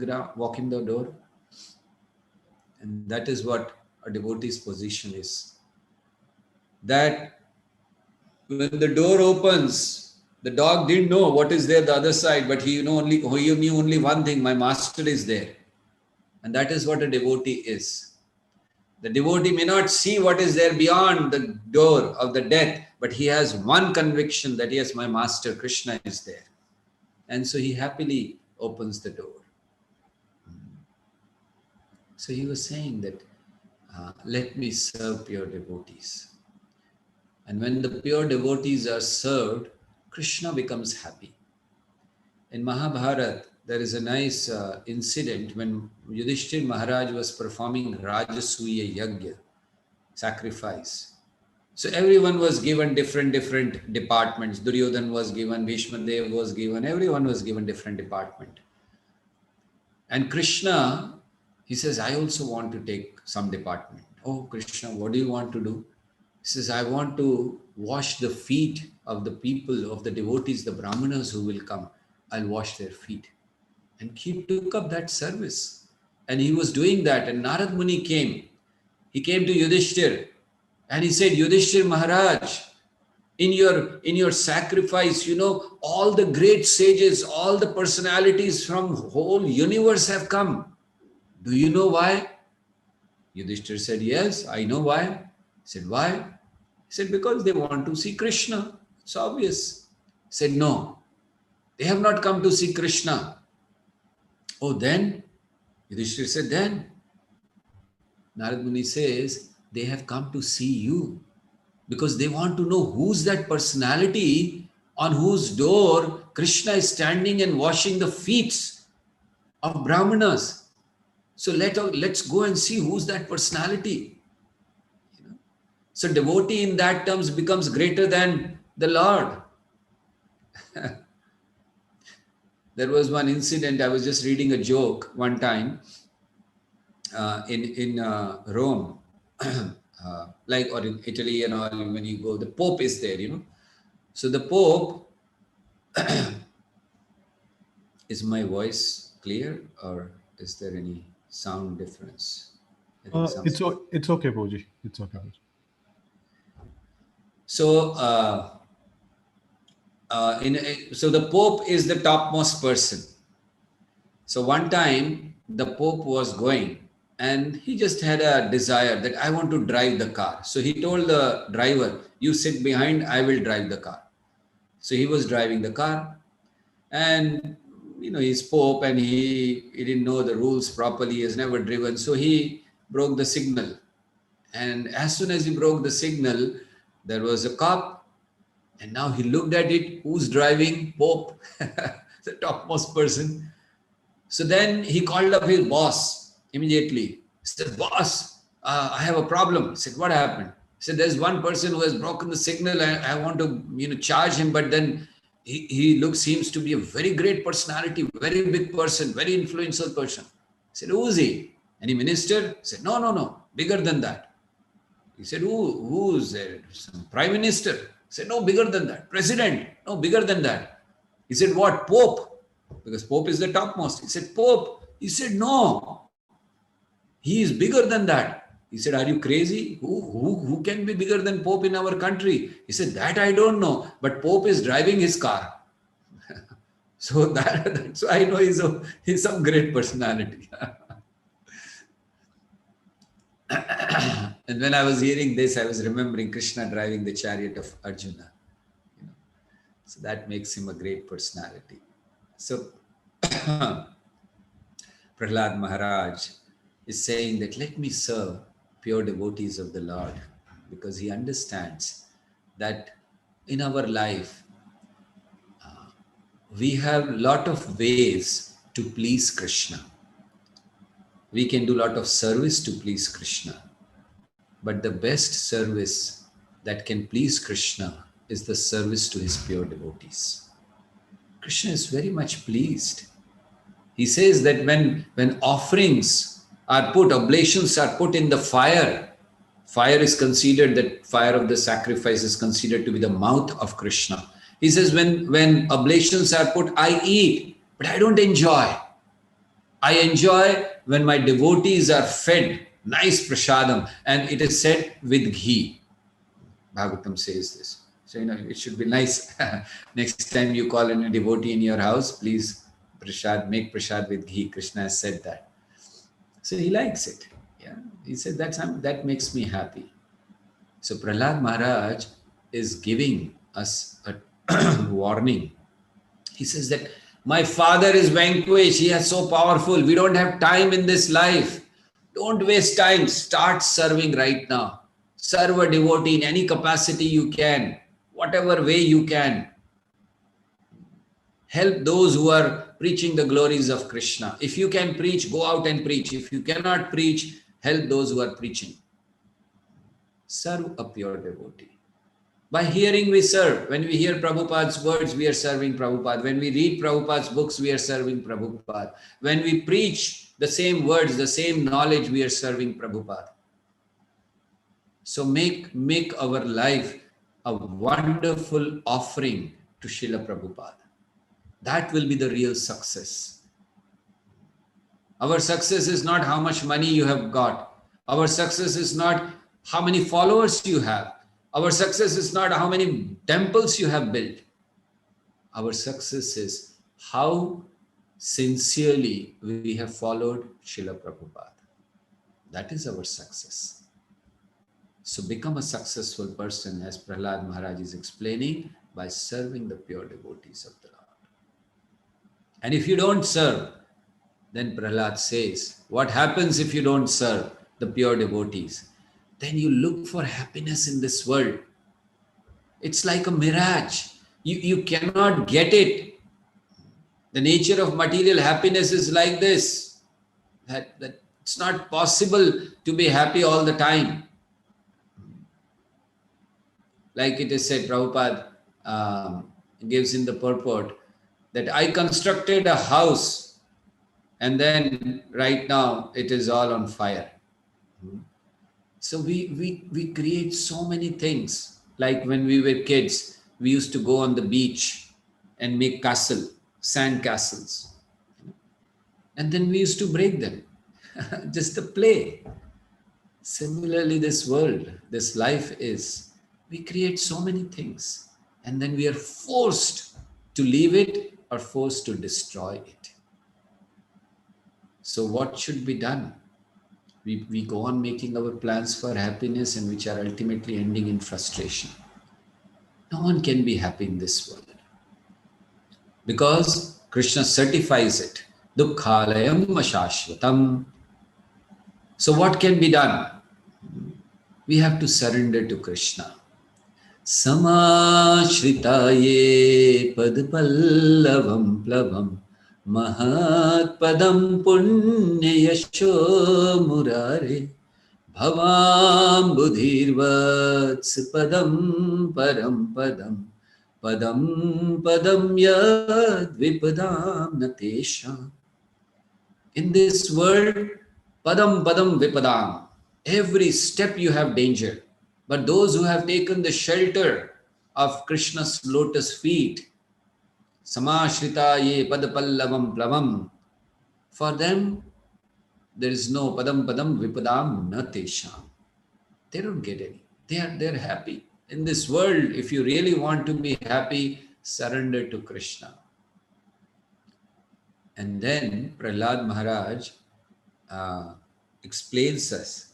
door?" And that is what a devotee's position is. That when the door opens, the dog didn't know what is there the other side, but he knew only one thing: my master is there. And that is what a devotee is. The devotee may not see what is there beyond the door of the death, but he has one conviction that yes, my master Krishna is there. And so he happily opens the door. So he was saying that, let me serve pure devotees. And when the pure devotees are served, Krishna becomes happy. In Mahabharata, there is a nice incident when Yudhishthira Maharaj was performing Rajasuya Yagya, sacrifice. So everyone was given different departments. Duryodhan was given, Bhishma Dev was given, everyone was given different department. And Krishna, he says, "I also want to take some department." "Oh, Krishna, what do you want to do?" He says, "I want to wash the feet of the people, of the devotees, the brahmanas who will come. I'll wash their feet." And he took up that service. And he was doing that. And Narad Muni came. He came to Yudhishthir. And he said, "Yudhishthir Maharaj, in your sacrifice, all the great sages, all the personalities from whole universe have come. Do you know why?" Yudhishthir said, "Yes, I know why." He said, "Why?" He said, "Because they want to see Krishna. It's obvious." He said, "No, they have not come to see Krishna." "Oh, then?" Yudhishthir said, "Then?" Narad Muni says, "They have come to see you, because they want to know who's that personality on whose door Krishna is standing and washing the feet of brahmanas. So let's go and see who's that personality. So devotee in that terms becomes greater than the Lord. There was one incident, I was just reading a joke one time in Rome, like, or in Italy and all, when you go, the Pope is there, So the Pope, is my voice clear or is there any sound difference? I think some. It's okay, Prabhuji. It's okay. So, so the Pope is the topmost person. So one time the Pope was going and he just had a desire that I want to drive the car. So he told the driver, you sit behind, I will drive the car. So he was driving the car and he's Pope and he didn't know the rules properly, he has never driven. So he broke the signal. And as soon as he broke the signal, there was a cop. And now he looked at it, who's driving? Pope, the topmost person. So then he called up his boss immediately. He said, boss, I have a problem. He said, what happened? He said, there's one person who has broken the signal. I want to charge him, but then he seems to be a very great personality, very big person, very influential person. He said, who is he? Any minister? He said, no, bigger than that. He said, who's there? Some prime minister? He said, no, bigger than that. President? No, bigger than that. He said, what? Pope? Because Pope is the topmost. He said, Pope. He said, no. He is bigger than that. He said, are you crazy? Who can be bigger than Pope in our country? He said, that I don't know. But Pope is driving his car. So that's why I know he's some great personality. And when I was hearing this, I was remembering Krishna driving the chariot of Arjuna. So that makes him a great personality. So Prahalad Maharaj is saying that let me serve pure devotees of the Lord, because he understands that in our life we have a lot of ways to please Krishna. We can do a lot of service to please Krishna. But the best service that can please Krishna is the service to his pure devotees. Krishna is very much pleased. He says that when offerings are put, oblations are put in the fire is considered, that fire of the sacrifice is considered to be the mouth of Krishna. He says when oblations are put, I eat, but I don't enjoy. I enjoy when my devotees are fed nice prasadam, and it is said with ghee. Bhagavatam says this. So, it should be nice. Next time you call in a devotee in your house, please make prasad with ghee. Krishna has said that. So he likes it. Yeah, he said that makes me happy. So Prahalad Maharaj is giving us a warning. He says that my father is vanquished. He is so powerful. We don't have time in this life. Don't waste time. Start serving right now. Serve a devotee in any capacity you can, whatever way you can. Help those who are preaching the glories of Krishna. If you can preach, go out and preach. If you cannot preach, help those who are preaching. Serve a pure devotee. By hearing, we serve. When we hear Prabhupada's words, we are serving Prabhupada. When we read Prabhupada's books, we are serving Prabhupada. When we preach the same words, the same knowledge, we are serving Prabhupada. So make our life a wonderful offering to Srila Prabhupada. That will be the real success. Our success is not how much money you have got. Our success is not how many followers you have. Our success is not how many temples you have built. Our success is how sincerely we have followed Srila Prabhupada. That is our success. So become a successful person, as Prahalad Maharaj is explaining, by serving the pure devotees of the Lord. And if you don't serve, then Prahalad says, what happens if you don't serve the pure devotees? Then you look for happiness in this world. It's like a mirage. You cannot get it. The nature of material happiness is like this, that It's not possible to be happy all the time. Like it is said, Prabhupada gives in the purport that I constructed a house and then right now it is all on fire. So we create so many things. Like when we were kids, we used to go on the beach and make sand castles. And then we used to break them. Just a play. Similarly, this world, this life is, we create so many things and then we are forced to leave it or forced to destroy it. So what should be done? We go on making our plans for happiness and which are ultimately ending in frustration. No one can be happy in this world. Because Krishna certifies it. Dukkhalayam ashashvatam. So what can be done? We have to surrender to Krishna. Samashritaye padpallavam plavam mahat padam punyayasho murare bhavam budhirvats padam param padam padam padam yad vipadam natesha. In this world, padam padam vipadam. Every step you have danger. But those who have taken the shelter of Krishna's lotus feet, samashritaye padapallavam plavam, for them there is no padam padam vipadam natesham. They don't get any. They're happy. In this world, if you really want to be happy, surrender to Krishna. And then Prahalad Maharaj explains us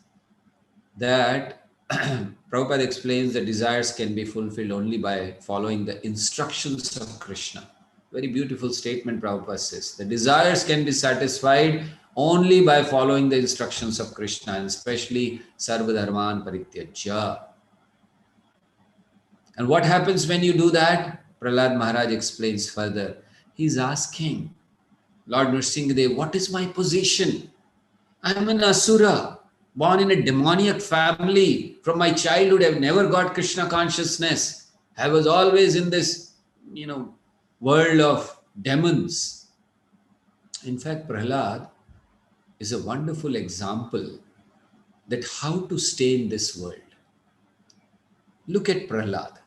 that Prabhupada explains that desires can be fulfilled only by following the instructions of Krishna. Very beautiful statement Prabhupada says. The desires can be satisfied only by following the instructions of Krishna, and especially Sarva Dharman Parityajya. And what happens when you do that? Prahalad Maharaj explains further. He's asking, Lord Narasimha, what is my position? I am an Asura, born in a demoniac family. From my childhood, I've never got Krishna consciousness. I was always in this, world of demons. In fact, Prahalad is a wonderful example that how to stay in this world. Look at Prahalad,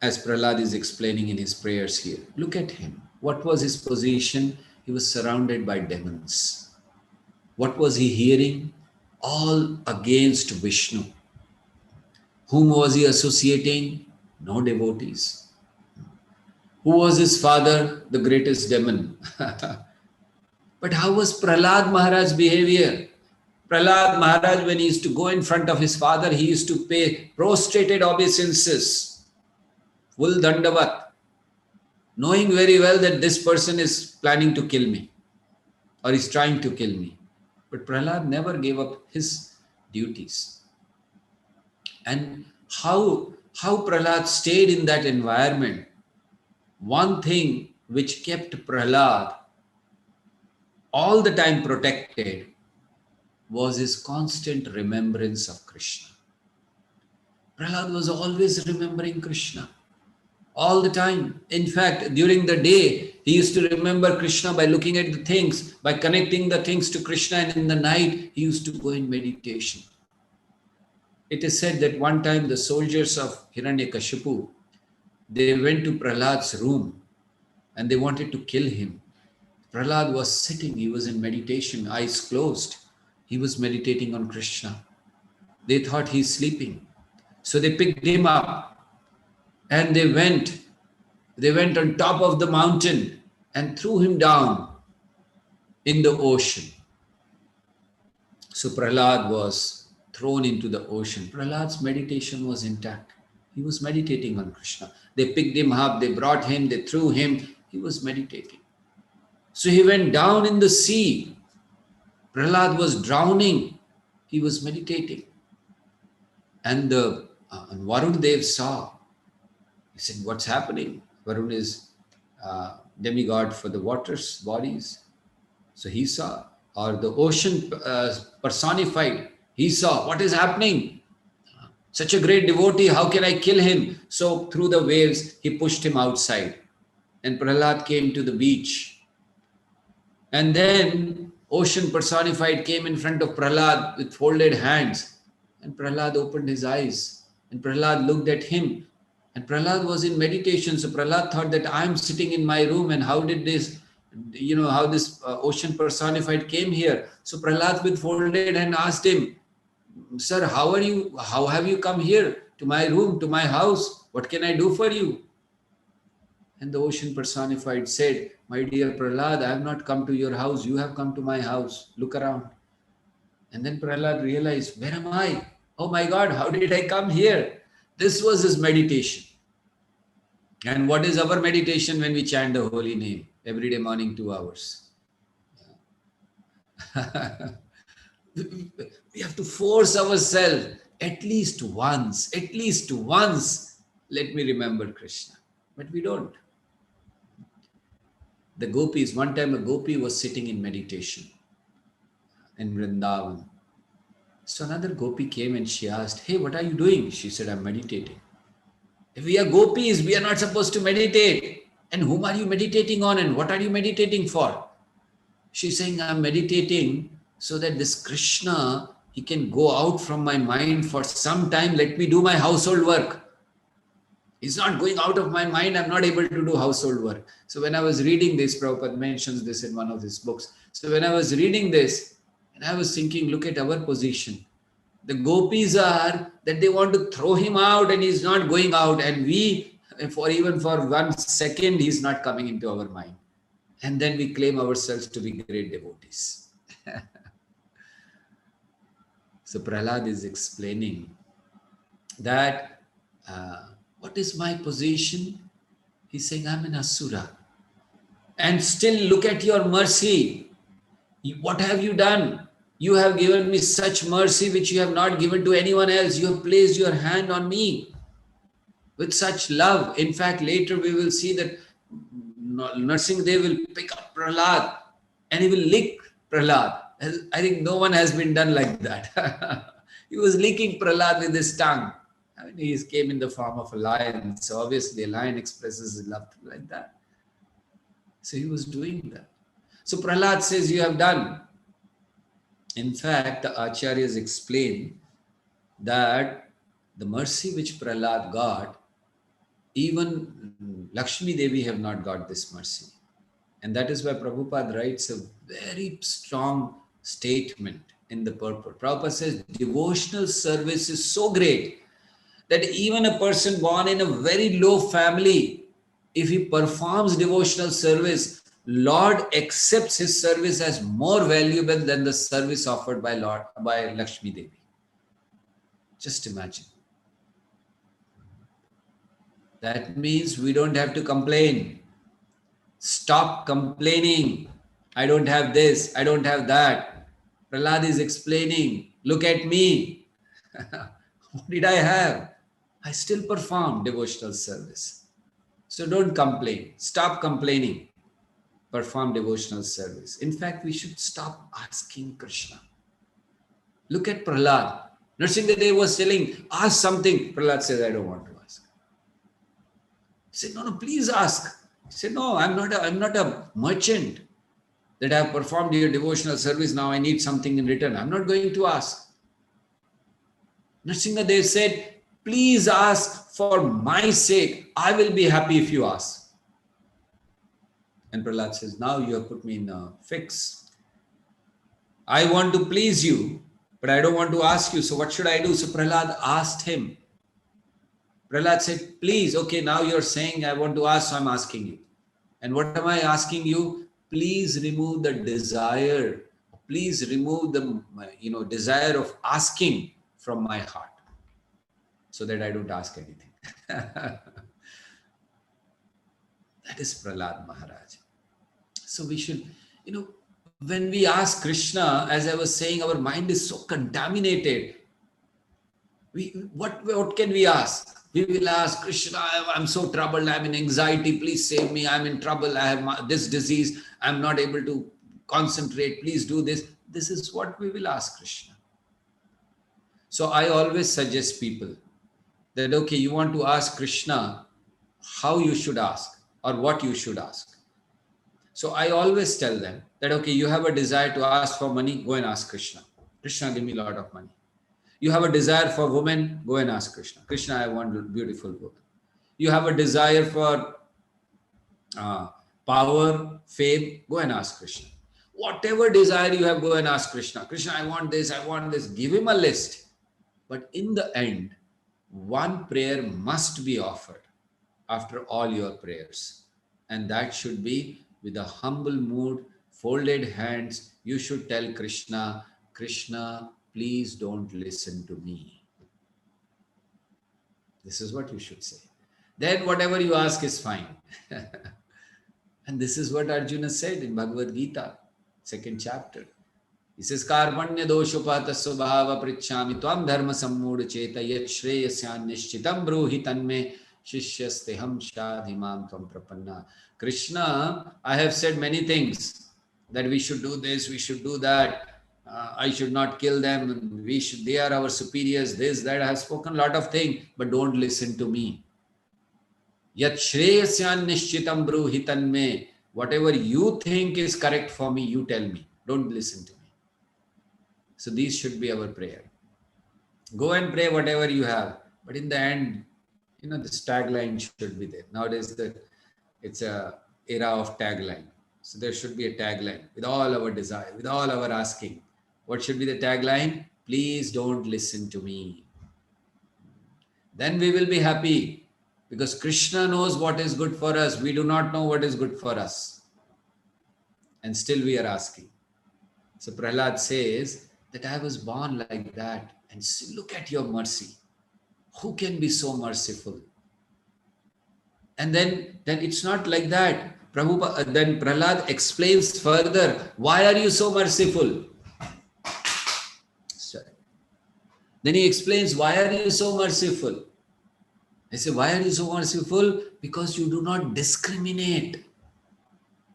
as Prahalad is explaining in his prayers here. Look at him. What was his position? He was surrounded by demons. What was he hearing? All against Vishnu. Whom was he associating? No devotees. Who was his father? The greatest demon. But how was Prahalad Maharaj's behavior? Prahalad Maharaj, when he used to go in front of his father, he used to pay prostrated obeisances, full dandavat, knowing very well that this person is planning to kill me or is trying to kill me. But Prahalad never gave up his duties. And how Prahalad stayed in that environment, one thing which kept Prahalad all the time protected was his constant remembrance of Krishna. Prahalad was always remembering Krishna all the time. In fact, during the day, he used to remember Krishna by looking at the things, by connecting the things to Krishna, and in the night, he used to go in meditation. It is said that one time the soldiers of Hiranyakashipu, they went to Prahalad's room and they wanted to kill him. Prahalad was sitting, he was in meditation, eyes closed. He was meditating on Krishna. They thought he's sleeping. So they picked him up and they went on top of the mountain and threw him down in the ocean. So Prahalad was thrown into the ocean. Prahalad's meditation was intact. He was meditating on Krishna. They picked him up, they brought him, they threw him. He was meditating. So he went down in the sea. Prahalad was drowning. He was meditating. And Varun Dev saw. He said, what's happening? Varun is demigod for the waters, bodies. So he saw or the ocean personified. He saw what is happening. Such a great devotee, how can I kill him? So through the waves, he pushed him outside. And Prahalad came to the beach. And then ocean personified came in front of Prahalad with folded hands. And Prahalad opened his eyes. And Prahalad looked at him. And Prahalad was in meditation. So Prahalad thought that I am sitting in my room and how did this, how this ocean personified came here. So Prahalad with folded hand asked him, Sir, how are you? How have you come here to my room, to my house? What can I do for you? And the ocean personified said, My dear Prahalad, I have not come to your house. You have come to my house. Look around. And then Prahalad realized, where am I? Oh my God, how did I come here? This was his meditation. And what is our meditation when we chant the holy name? Every day morning, 2 hours. We have to force ourselves at least once. Let me remember Krishna. But we don't. The gopis, one time a gopi was sitting in meditation in Vrindavan. So another gopi came and she asked, hey, what are you doing? She said, I'm meditating. If we are gopis, we are not supposed to meditate. And whom are you meditating on and what are you meditating for? She's saying, I'm meditating so that this Krishna, he can go out from my mind for some time. Let me do my household work. He's not going out of my mind. I'm not able to do household work. So when I was reading this, Prabhupada mentions this in one of his books. So when I was reading this, and I was thinking, look at our position. The gopis are that they want to throw him out and he's not going out. And we, even for 1 second, he's not coming into our mind. And then we claim ourselves to be great devotees. So Prahalad is explaining that what is my position? He's saying, I'm an asura. And still look at your mercy. What have you done? You have given me such mercy which you have not given to anyone else. You have placed your hand on me with such love. In fact, later we will see that Narasimha will pick up Prahalad and he will lick Prahalad. I think no one has been done like that. He was licking Prahalad with his tongue. I mean, he came in the form of a lion. So obviously a lion expresses his love like that. So he was doing that. So Prahalad says, you have done. In fact, the Acharyas explain that the mercy which Prahalad got, even Lakshmi Devi have not got this mercy. And that is why Prabhupada writes a very strong statement in the purport. Prabhupada says, devotional service is so great that even a person born in a very low family, if he performs devotional service, Lord accepts his service as more valuable than the service offered by Lakshmi Devi. Just imagine. That means we don't have to complain. Stop complaining. I don't have this, I don't have that. Prahalad is explaining, look at me. What did I have? I still perform devotional service. So don't complain. Stop complaining. Perform devotional service. In fact, we should stop asking Krishna. Look at Prahalad. Narasimha Dev was telling, ask something. Prahalad says, I don't want to ask. He said, no, please ask. He said, no, I'm not a merchant that I have performed your devotional service. Now I need something in return. I'm not going to ask. Narasimha Dev said, please ask for my sake. I will be happy if you ask. And Prahalad says, now you have put me in a fix. I want to please you, but I don't want to ask you. So what should I do? So Prahalad asked him. Prahalad said, please, okay, now you're saying I want to ask, so I'm asking you. And what am I asking you? Please remove the desire. Please remove the desire of asking from my heart so that I don't ask anything. That is Prahalad Maharaj. So we should, when we ask Krishna, as I was saying, our mind is so contaminated. What can we ask? We will ask, Krishna, I'm so troubled, I'm in anxiety, please save me, I'm in trouble, I have this disease, I'm not able to concentrate, please do this. This is what we will ask Krishna. So I always suggest people that, okay, you want to ask Krishna how you should ask or what you should ask. So I always tell them that, okay, you have a desire to ask for money, go and ask Krishna. Krishna, give me a lot of money. You have a desire for women, go and ask Krishna. Krishna, I want a beautiful woman. You have a desire for power, fame, go and ask Krishna. Whatever desire you have, go and ask Krishna. Krishna, I want this, I want this. Give him a list. But in the end, one prayer must be offered after all your prayers. And that should be with a humble mood, folded hands. You should tell Krishna, Krishna, please don't listen to me. This is what you should say. Then whatever you ask is fine. And this is what Arjuna said in Bhagavad Gita, 2nd chapter. He says, Karmanya doshupata svabhava prichami tvam dharma sammudha cheta yat shreyasyan nishchitam bruhi tanme shishyasteham shadhimam tvam prapanna. Krishna, I have said many things, that we should do this, we should do that, I should not kill them, they are our superiors, this, that. I have spoken a lot of things, but don't listen to me. Yat shreyasyan nishchitam bruhi tanme. Whatever you think is correct for me, you tell me. Don't listen to me. So these should be our prayer. Go and pray whatever you have. But in the end, this tagline should be there. Nowadays, it's a era of tagline. So there should be a tagline with all our desire, with all our asking. What should be the tagline? Please don't listen to me. Then we will be happy. Because Krishna knows what is good for us. We do not know what is good for us. And still we are asking. So Prahalad says that I was born like that. And look at your mercy. Who can be so merciful? And then it's not like that. Then Prahalad explains further. Why are you so merciful? Sorry. Then he explains, why are you so merciful? I say, why are you so merciful? Because you do not discriminate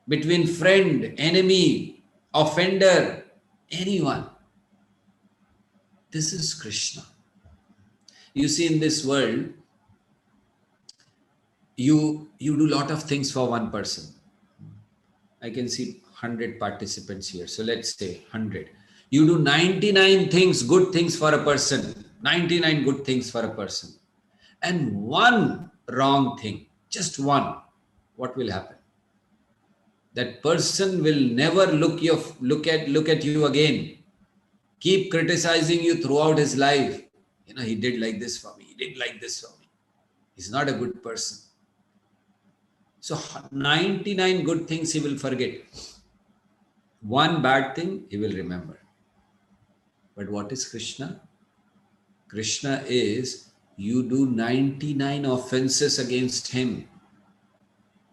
between friend, enemy, offender, anyone. This is Krishna. You see, in this world, you do a lot of things for one person. I can see 100 participants here. So let's say 100. You do 99 things, good things for a person. 99 good things for a person. And one wrong thing, just one, what will happen? That person will never look at you again. Keep criticizing you throughout his life. He did like this for me. He did like this for me. He's not a good person. So 99 good things he will forget. One bad thing he will remember. But what is Krishna? Krishna is, you do 99 offenses against him,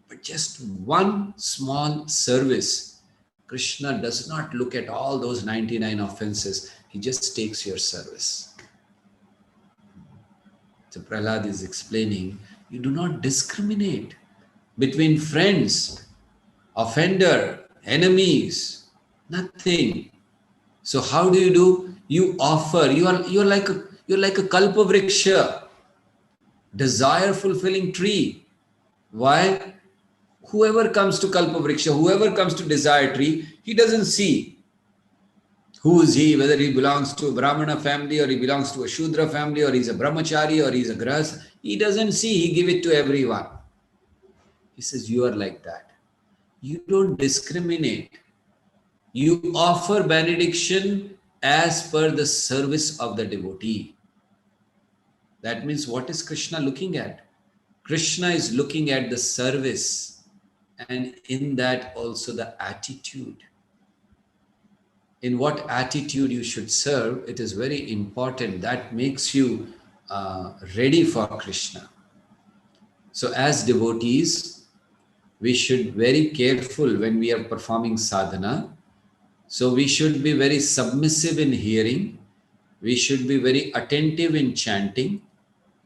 but just one small service. Krishna does not look at all those 99 offenses. He just takes your service. So Prahalad is explaining, you do not discriminate between friends, offender, enemies, nothing. So how do? You offer. You're like a kalpavriksha, desire fulfilling tree. Why? Whoever comes to kalpavriksha, whoever comes to desire tree, he doesn't see who is he, whether he belongs to a Brahmana family or he belongs to a Shudra family or he's a brahmachari or he's a grahas. He doesn't see, he give it to everyone. He says, you are like that. You don't discriminate. You offer benediction as per the service of the devotee. That means, what is Krishna looking at? Krishna is looking at the service, and in that also the attitude. In what attitude you should serve, it is very important. That makes you ready for Krishna. So as devotees, we should be very careful when we are performing sadhana. So we should be very submissive in hearing. We should be very attentive in chanting.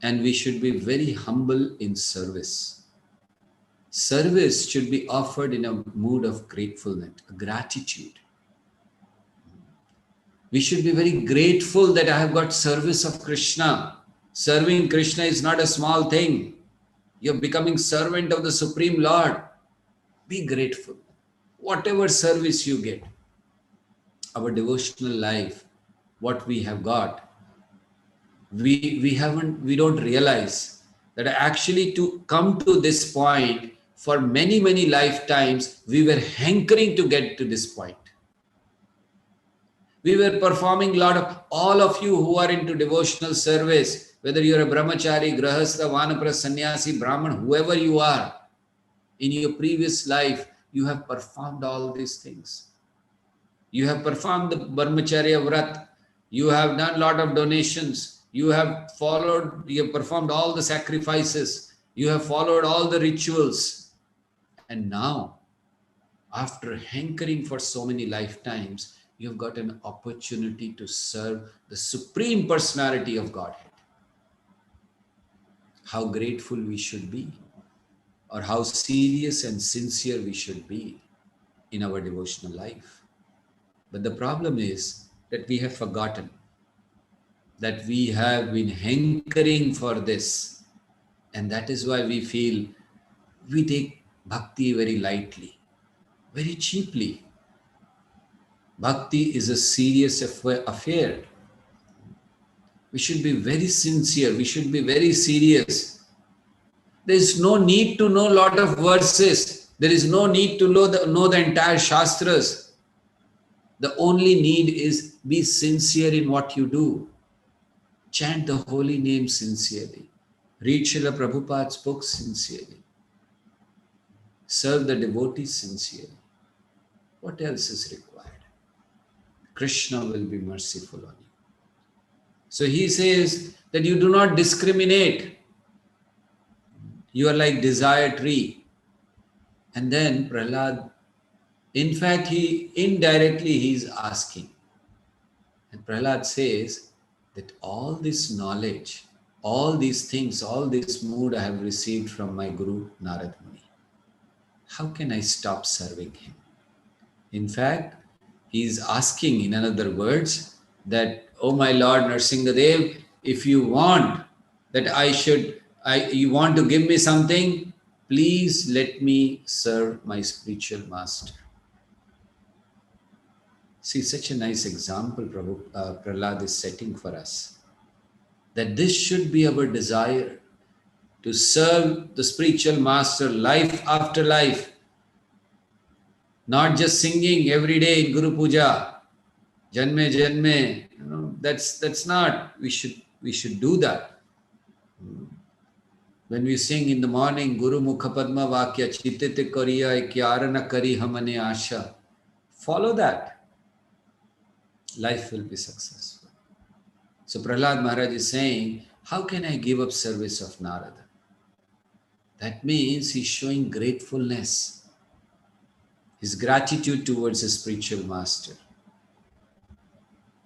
And we should be very humble in service. Service should be offered in a mood of gratefulness, gratitude. We should be very grateful that I have got service of Krishna. Serving Krishna is not a small thing. You're becoming servant of the Supreme Lord. Be grateful. Whatever service you get, our devotional life, what we have got, we don't realize that actually to come to this point for many, many lifetimes, we were hankering to get to this point. We were performing a lot of, all of you who are into devotional service, whether you're a brahmachari, grahastha, vanapras, sannyasi, brahman, whoever you are, in your previous life, you have performed all these things. You have performed the brahmacharya vrat. You have done a lot of donations. You have performed all the sacrifices. You have followed all the rituals. And now, after hankering for so many lifetimes, you've got an opportunity to serve the Supreme Personality of Godhead. How grateful we should be, or how serious and sincere we should be in our devotional life. But the problem is that we have forgotten that we have been hankering for this. And that is why we feel we take bhakti very lightly, very cheaply. Bhakti is a serious affair. We should be very sincere. We should be very serious. There is no need to know a lot of verses. There is no need to know the entire Shastras. The only need is be sincere in what you do. Chant the holy name sincerely. Read Srila Prabhupada's books sincerely. Serve the devotees sincerely. What else is required? Krishna will be merciful on you. So he says that you do not discriminate. You are like desire tree. And then Prahalad, in fact, he is asking. And Prahalad says that all this knowledge, all these things, all this mood I have received from my Guru Narad Muni. How can I stop serving him? In fact, he is asking, in other words, that, oh my Lord Narasimha, if you want that you want to give me something, please let me serve my spiritual master. See, such a nice example Prahalad is setting for us. That this should be our desire, to serve the spiritual master life after life. Not just singing every day in Guru Puja, Janme Janme. That's not. We should do that. When we sing in the morning, Guru Mukha Padma Vakya Chitite Kariya Kyarana Kari Hamane Asha. Follow that. Life will be successful. So Prahalad Maharaj is saying, how can I give up service of Narada? That means he's showing gratefulness, his gratitude towards his spiritual master.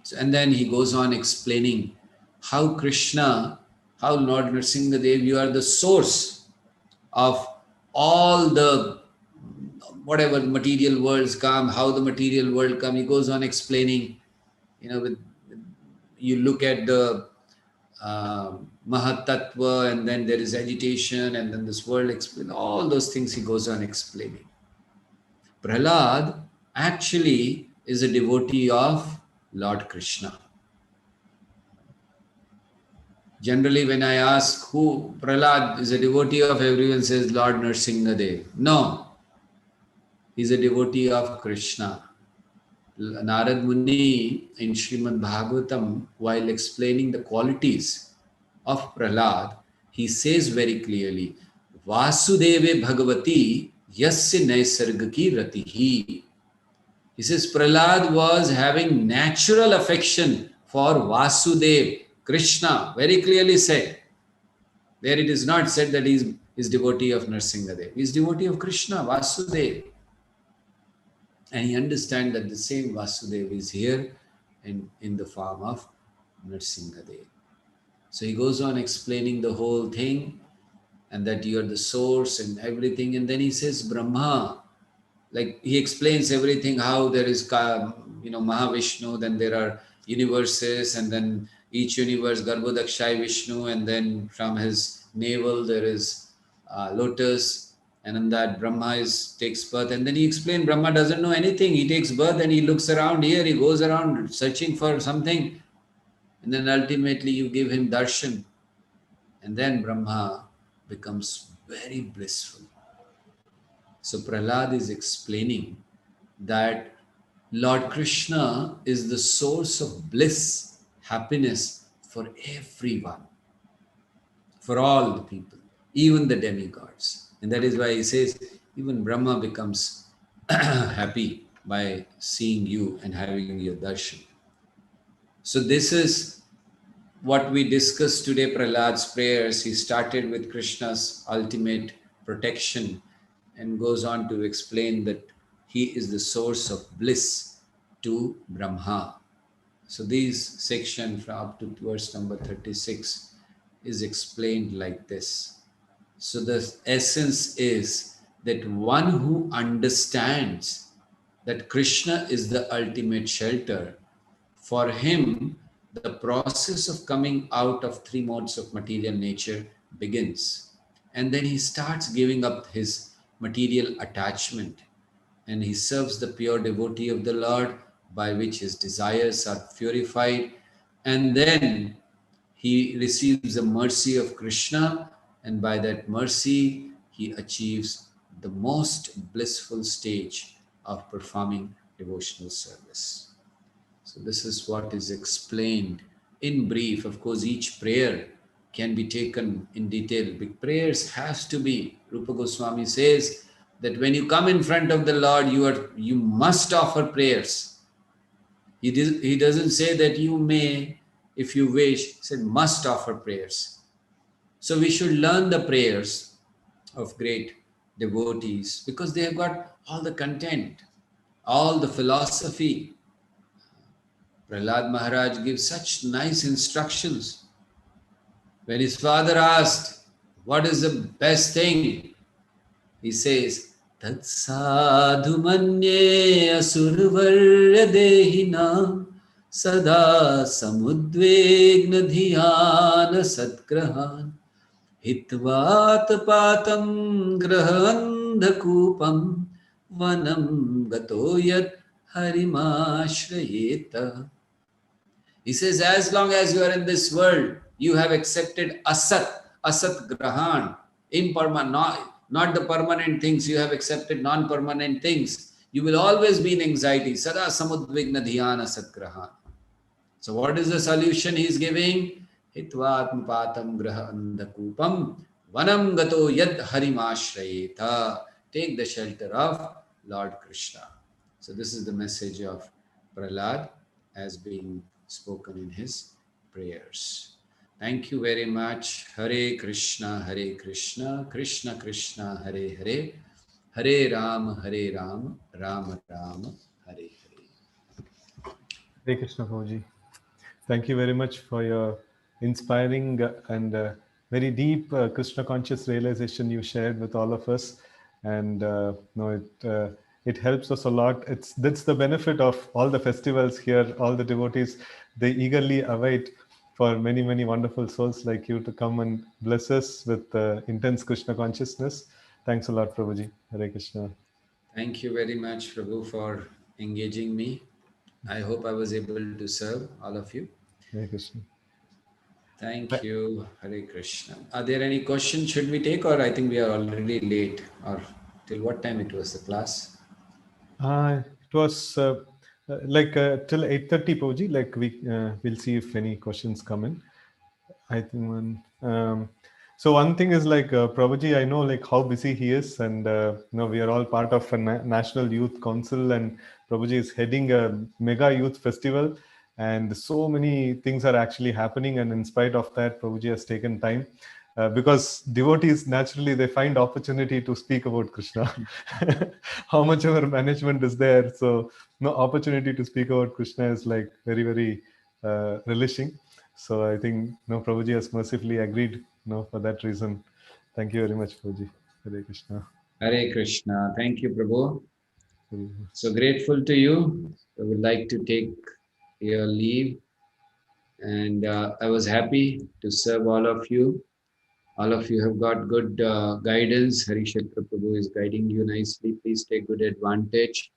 So, and then he goes on explaining how Krishna, how Lord Narasimha, you are the source of all the whatever material worlds come, how the material world come. He goes on explaining, you look at the Mahat Tattva, and then there is agitation, and then this world explain all those things he goes on explaining. Prahalad actually is a devotee of Lord Krishna. Generally, when I ask who Prahalad is a devotee of, everyone says Lord Narasimha. No, he's a devotee of Krishna. Narad Muni in Srimad Bhagavatam, while explaining the qualities of Prahalad, he says very clearly, Vasudeve Bhagavati Yasya Naisargaki Ratihi. He says Prahalad was having natural affection for Vasudev, Krishna, very clearly said. There it is not said that he is devotee of Narasimha. He is devotee of Krishna, Vasudev. And he understands that the same Vasudeva is here in the form of Narasimha. So he goes on explaining the whole thing. and that you are the source and everything. And then he says Brahma, like he explains everything, how there is Mahavishnu, then there are universes, and then each universe Garbhodakshai Vishnu, and then from his navel there is lotus, and in that Brahma takes birth. And then he explained Brahma doesn't know anything. He takes birth and he looks around here, he goes around searching for something, and then ultimately you give him darshan, and then Brahma becomes very blissful. So Prahalad is explaining that Lord Krishna is the source of bliss, happiness for everyone, for all the people, even the demigods. And that is why he says, even Brahma becomes happy by seeing you and having your darshan. So this is what we discussed today, Prahalad's prayers. He started with Krishna's ultimate protection and goes on to explain that he is the source of bliss to Brahma. So this section from up to verse number 36 is explained like this. So the essence is that one who understands that Krishna is the ultimate shelter, for him, the process of coming out of three modes of material nature begins. And then he starts giving up his material attachment, and he serves the pure devotee of the Lord, by which his desires are purified. And then he receives the mercy of Krishna, and by that mercy, he achieves the most blissful stage of performing devotional service. So this is what is explained in brief. Of course, each prayer can be taken in detail. Big prayers has to be. Rupa Goswami says that when you come in front of the Lord, you must offer prayers. He doesn't say that you may, if you wish. He said must offer prayers. So we should learn the prayers of great devotees, because they have got all the content, all the philosophy. Prahalad Maharaj gives such nice instructions. When his father asked, what is the best thing? He says, Tat sadhu manye asurvarya dehina sada samudvegna dhyana satgrahan hitvat patam grahanda vanam gato yat harimashrayeta. He says, as long as you are in this world, you have accepted asat grahan, impermanent, not the permanent things, you have accepted non-permanent things. You will always be in anxiety. Sada samudvigna dhyana satgrahan. So what is the solution he is giving? Hitvatmapatam grahanda vanam gato yad harimashrayeta. Take the shelter of Lord Krishna. So this is the message of Prahalad as being spoken in his prayers. Thank you very much. Hare Krishna, Krishna Krishna, Hare Hare, Hare Ram, Rama Rama, Hare Hare. Hare Krishna, Prabhuji. Thank you very much for your inspiring and very deep Krishna conscious realization you shared with all of us. And it helps us a lot. That's the benefit of all the festivals here. All the devotees, they eagerly await for many, many wonderful souls like you to come and bless us with intense Krishna consciousness. Thanks a lot, Prabhuji. Hare Krishna. Thank you very much, Prabhu, for engaging me. I hope I was able to serve all of you. Hare Krishna. Thank you. Hare Krishna. Are there any questions should we take, or I think we are already late? Or till what time it was the class? It was till 8:30, Prabhuji. Like we'll see if any questions come in. I think so one thing is like Prabhuji, I know like how busy he is, and we are all part of a National Youth Council, and Prabhuji is heading a mega youth festival, and so many things are actually happening, and in spite of that, Prabhuji has taken time. Because devotees naturally they find opportunity to speak about Krishna. How much of our management is there, so no opportunity to speak about Krishna is like very, very relishing. So I think Prabhuji has mercifully agreed for that reason. Thank you very much, Prabhuji. Hare Krishna. Hare Krishna. Thank you, Prabhu. So grateful to you. I would like to take your leave. And I was happy to serve all of you. All of you have got good guidance. Harishatra Prabhu is guiding you nicely. Please take good advantage.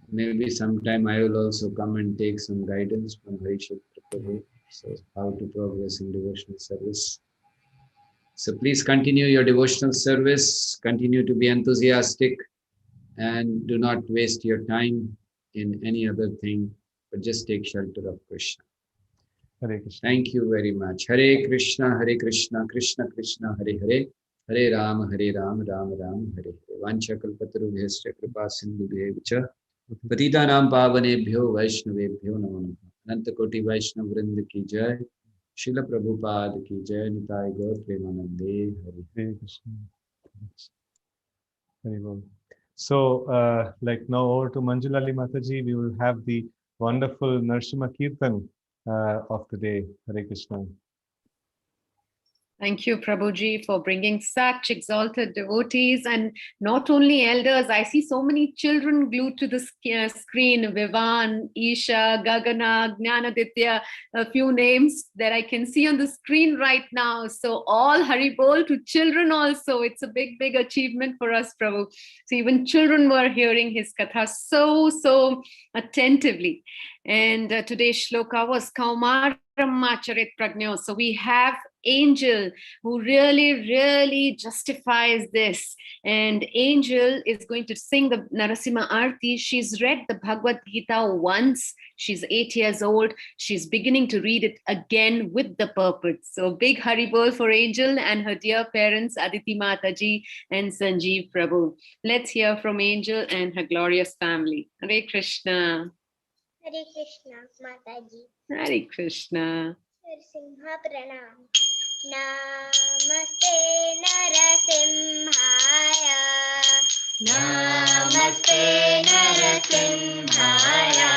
Maybe sometime I will also come and take some guidance from Harishatra Prabhu. So how to progress in devotional service. So please continue your devotional service. Continue to be enthusiastic and do not waste your time in any other thing, but just take shelter of Krishna. Hare Krishna. Thank you very much. Hare Krishna, Krishna Krishna, Hare Hare, Hare Ram, Ram Ram, Hare Hare. Vancha kalpatarubhyascha kripa sindhubhyevacha patitanam pavanebhyo vaishnavebhyo namo namaha. Ananta koti Vaishnav Vrinda ki jai. Srila Prabhupada ki jai. Nitai Gaur Premanande. Hare Krishna. Very well. So, like now over to Manjulali Mataji, we will have the wonderful Narasimha Kirtan of the day. Hare Krishna. Thank you, Prabhuji, for bringing such exalted devotees and not only elders. I see so many children glued to the screen. Vivan, Isha, Gagana, Jnanaditya, a few names that I can see on the screen right now. So all Haribol to children also. It's a big, big achievement for us, Prabhu. So even children were hearing his Katha so attentively. And today's shloka was Kaumaram Charit Prajna. So we have Angel, who really justifies this. And Angel is going to sing the Narasimha Arti. She's read the Bhagavad Gita once. She's 8 years old. She's beginning to read it again with the purport. So big Haribol for Angel and her dear parents, Aditi Mataji and Sanjeev Prabhu. Let's hear from Angel and her glorious family. Hare Krishna. Hare Krishna, Mataji. Hare Krishna. Narasimha Pranam. Namaste Narasimhaya. Namaste Narasimhaya.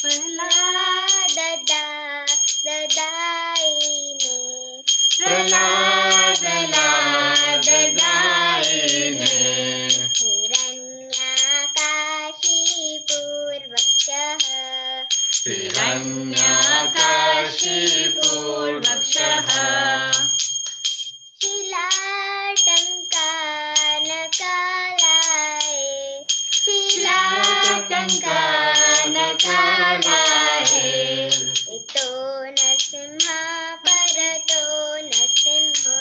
Prahalad Dadaine. Prahalad Dadaine. Hiranyakashi Purvakshah. Hiranyakashi Purvakshah. Shilatankanakalaye. Shilatankanakalaye. Ito Narasimha Parato Narasimha.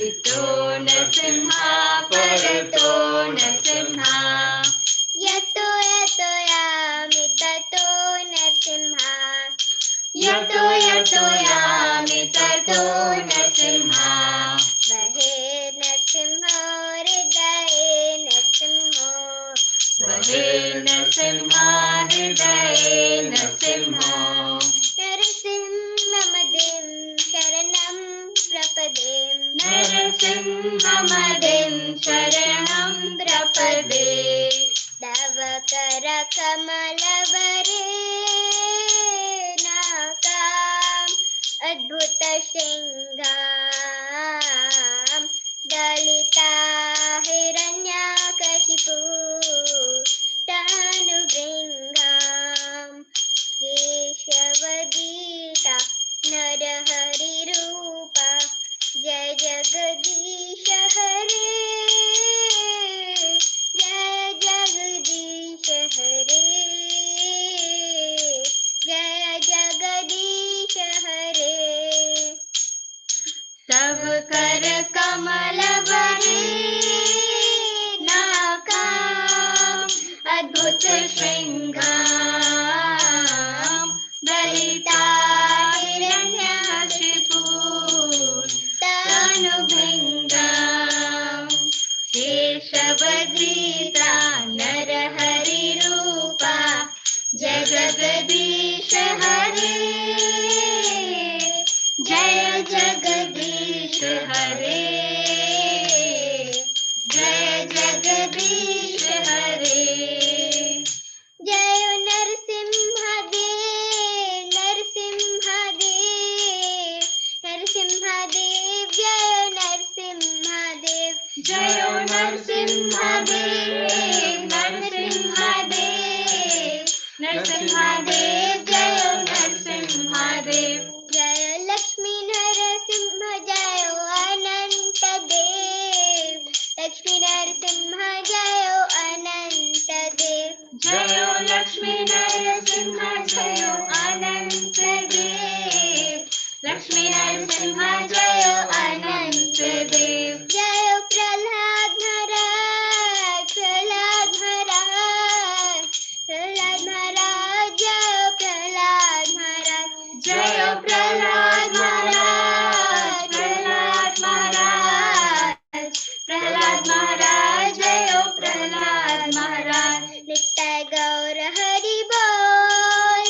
Ito Narasimha Parato Narasimha. Yato yami tato Narasimha. Yato yami tato Narasimha. Bahe Narasimha hridaye Narasimha. Bahe Narasimha hridaye Narasimha. Narasimhamadim sharanam prapadim. Narasimhamadim sharanam prapade. Davakara kamalavare nakam adbhuta shingam. Dalita hiranyakashipu tanubringam. Keshavadita narahari rupa. Jai Jagadisha Hare. Jai Jagadisha Hare. Jai Jagadisha Hare. Tav kar kamal vare nakam adbhut shringam. Dalita hiranyakashipu tanubhringam. Keshavadrita narahari rupa. Jai Jagadisha Hare. Jai Jagadisha Hare. Jai Jagadisha Hare. Jai Narasimha Dev. Jayo Narasimha Dev, Narasimha Dev, Narasimha Dev, Jayo Narasimha Dev. Jayo Lakshmi Narasimha, Jayo Ananta Dev, Lakshmi Narasimha, Jayo Ananta Dev. Jayo Lakshmi Narasimha, Jayo Ananta Dev, Lakshmi Narasimha, Jayo Ananta Dev. Jayo Prahalad Maharaj, Prahalad Maharaj, Prahalad Maharaj, Jayo Prahalad Maharaj. Jayo Prahalad Maharaj, Prahalad Maharaj, Prahalad Maharaj, Jayo Prahalad Maharaj. Nittai Gaur Hari Bol,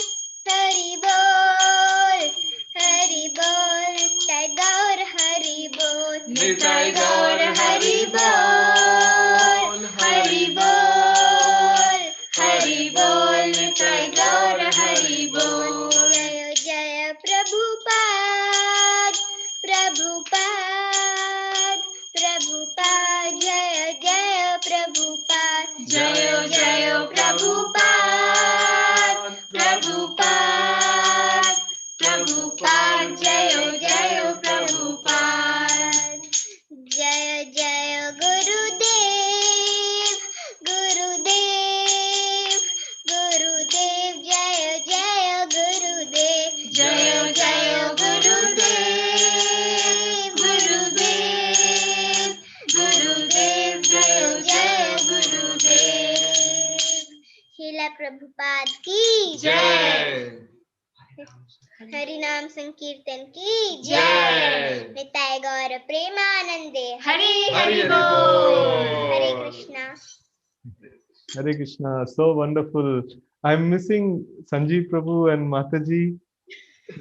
Hari Bol, Hari Bol, Nittai Gaur Hari Bol, Nittai Gaur Hari Bol, Hari Bol, Hari Bol, Nittai Gaur Hari Bol. Jayo Jayo Prabhupada, Prabhupada, Prabhupada, Jayo Jayo Prabhupada, Jayo Jayo Prabhupada, Prabhupada, Prabhupada, Jayo Jayo Prabhupada. Jayo Jayo Gurudev, Gurudev, Gurudev, Jayo Jayo Gurudev, Jayo Jayo Gurudev, Gurudev, Gurudev, Jayo Jayo Gurudev. Srila Prabhupada ki jai. Hari नाम संकीर्तन की जय। निताय गौर प्रेमानंदे हरि हरि बोल। हरे Krishna. Hare Krishna, so wonderful. I'm missing Sanjeev Prabhu and Mataji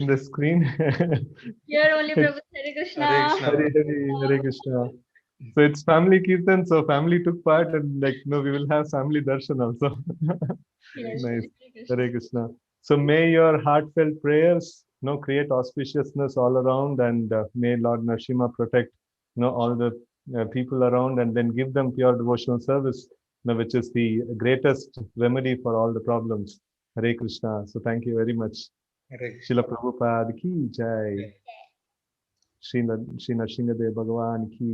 in the screen. Here only Prabhu. Hare Krishna. Hare Hare Krishna. So it's family kirtan, so family took part, and like we will have family darshan also. Yes. Nice. Hare Krishna. So may your heartfelt prayers create auspiciousness all around, and may Lord Narasimha protect all the people around, and then give them pure devotional service, which is the greatest remedy for all the problems. Hare Krishna. So thank you very much. Srila Prabhupada ki jai. Sri Narasimha Dev Bhagavan ki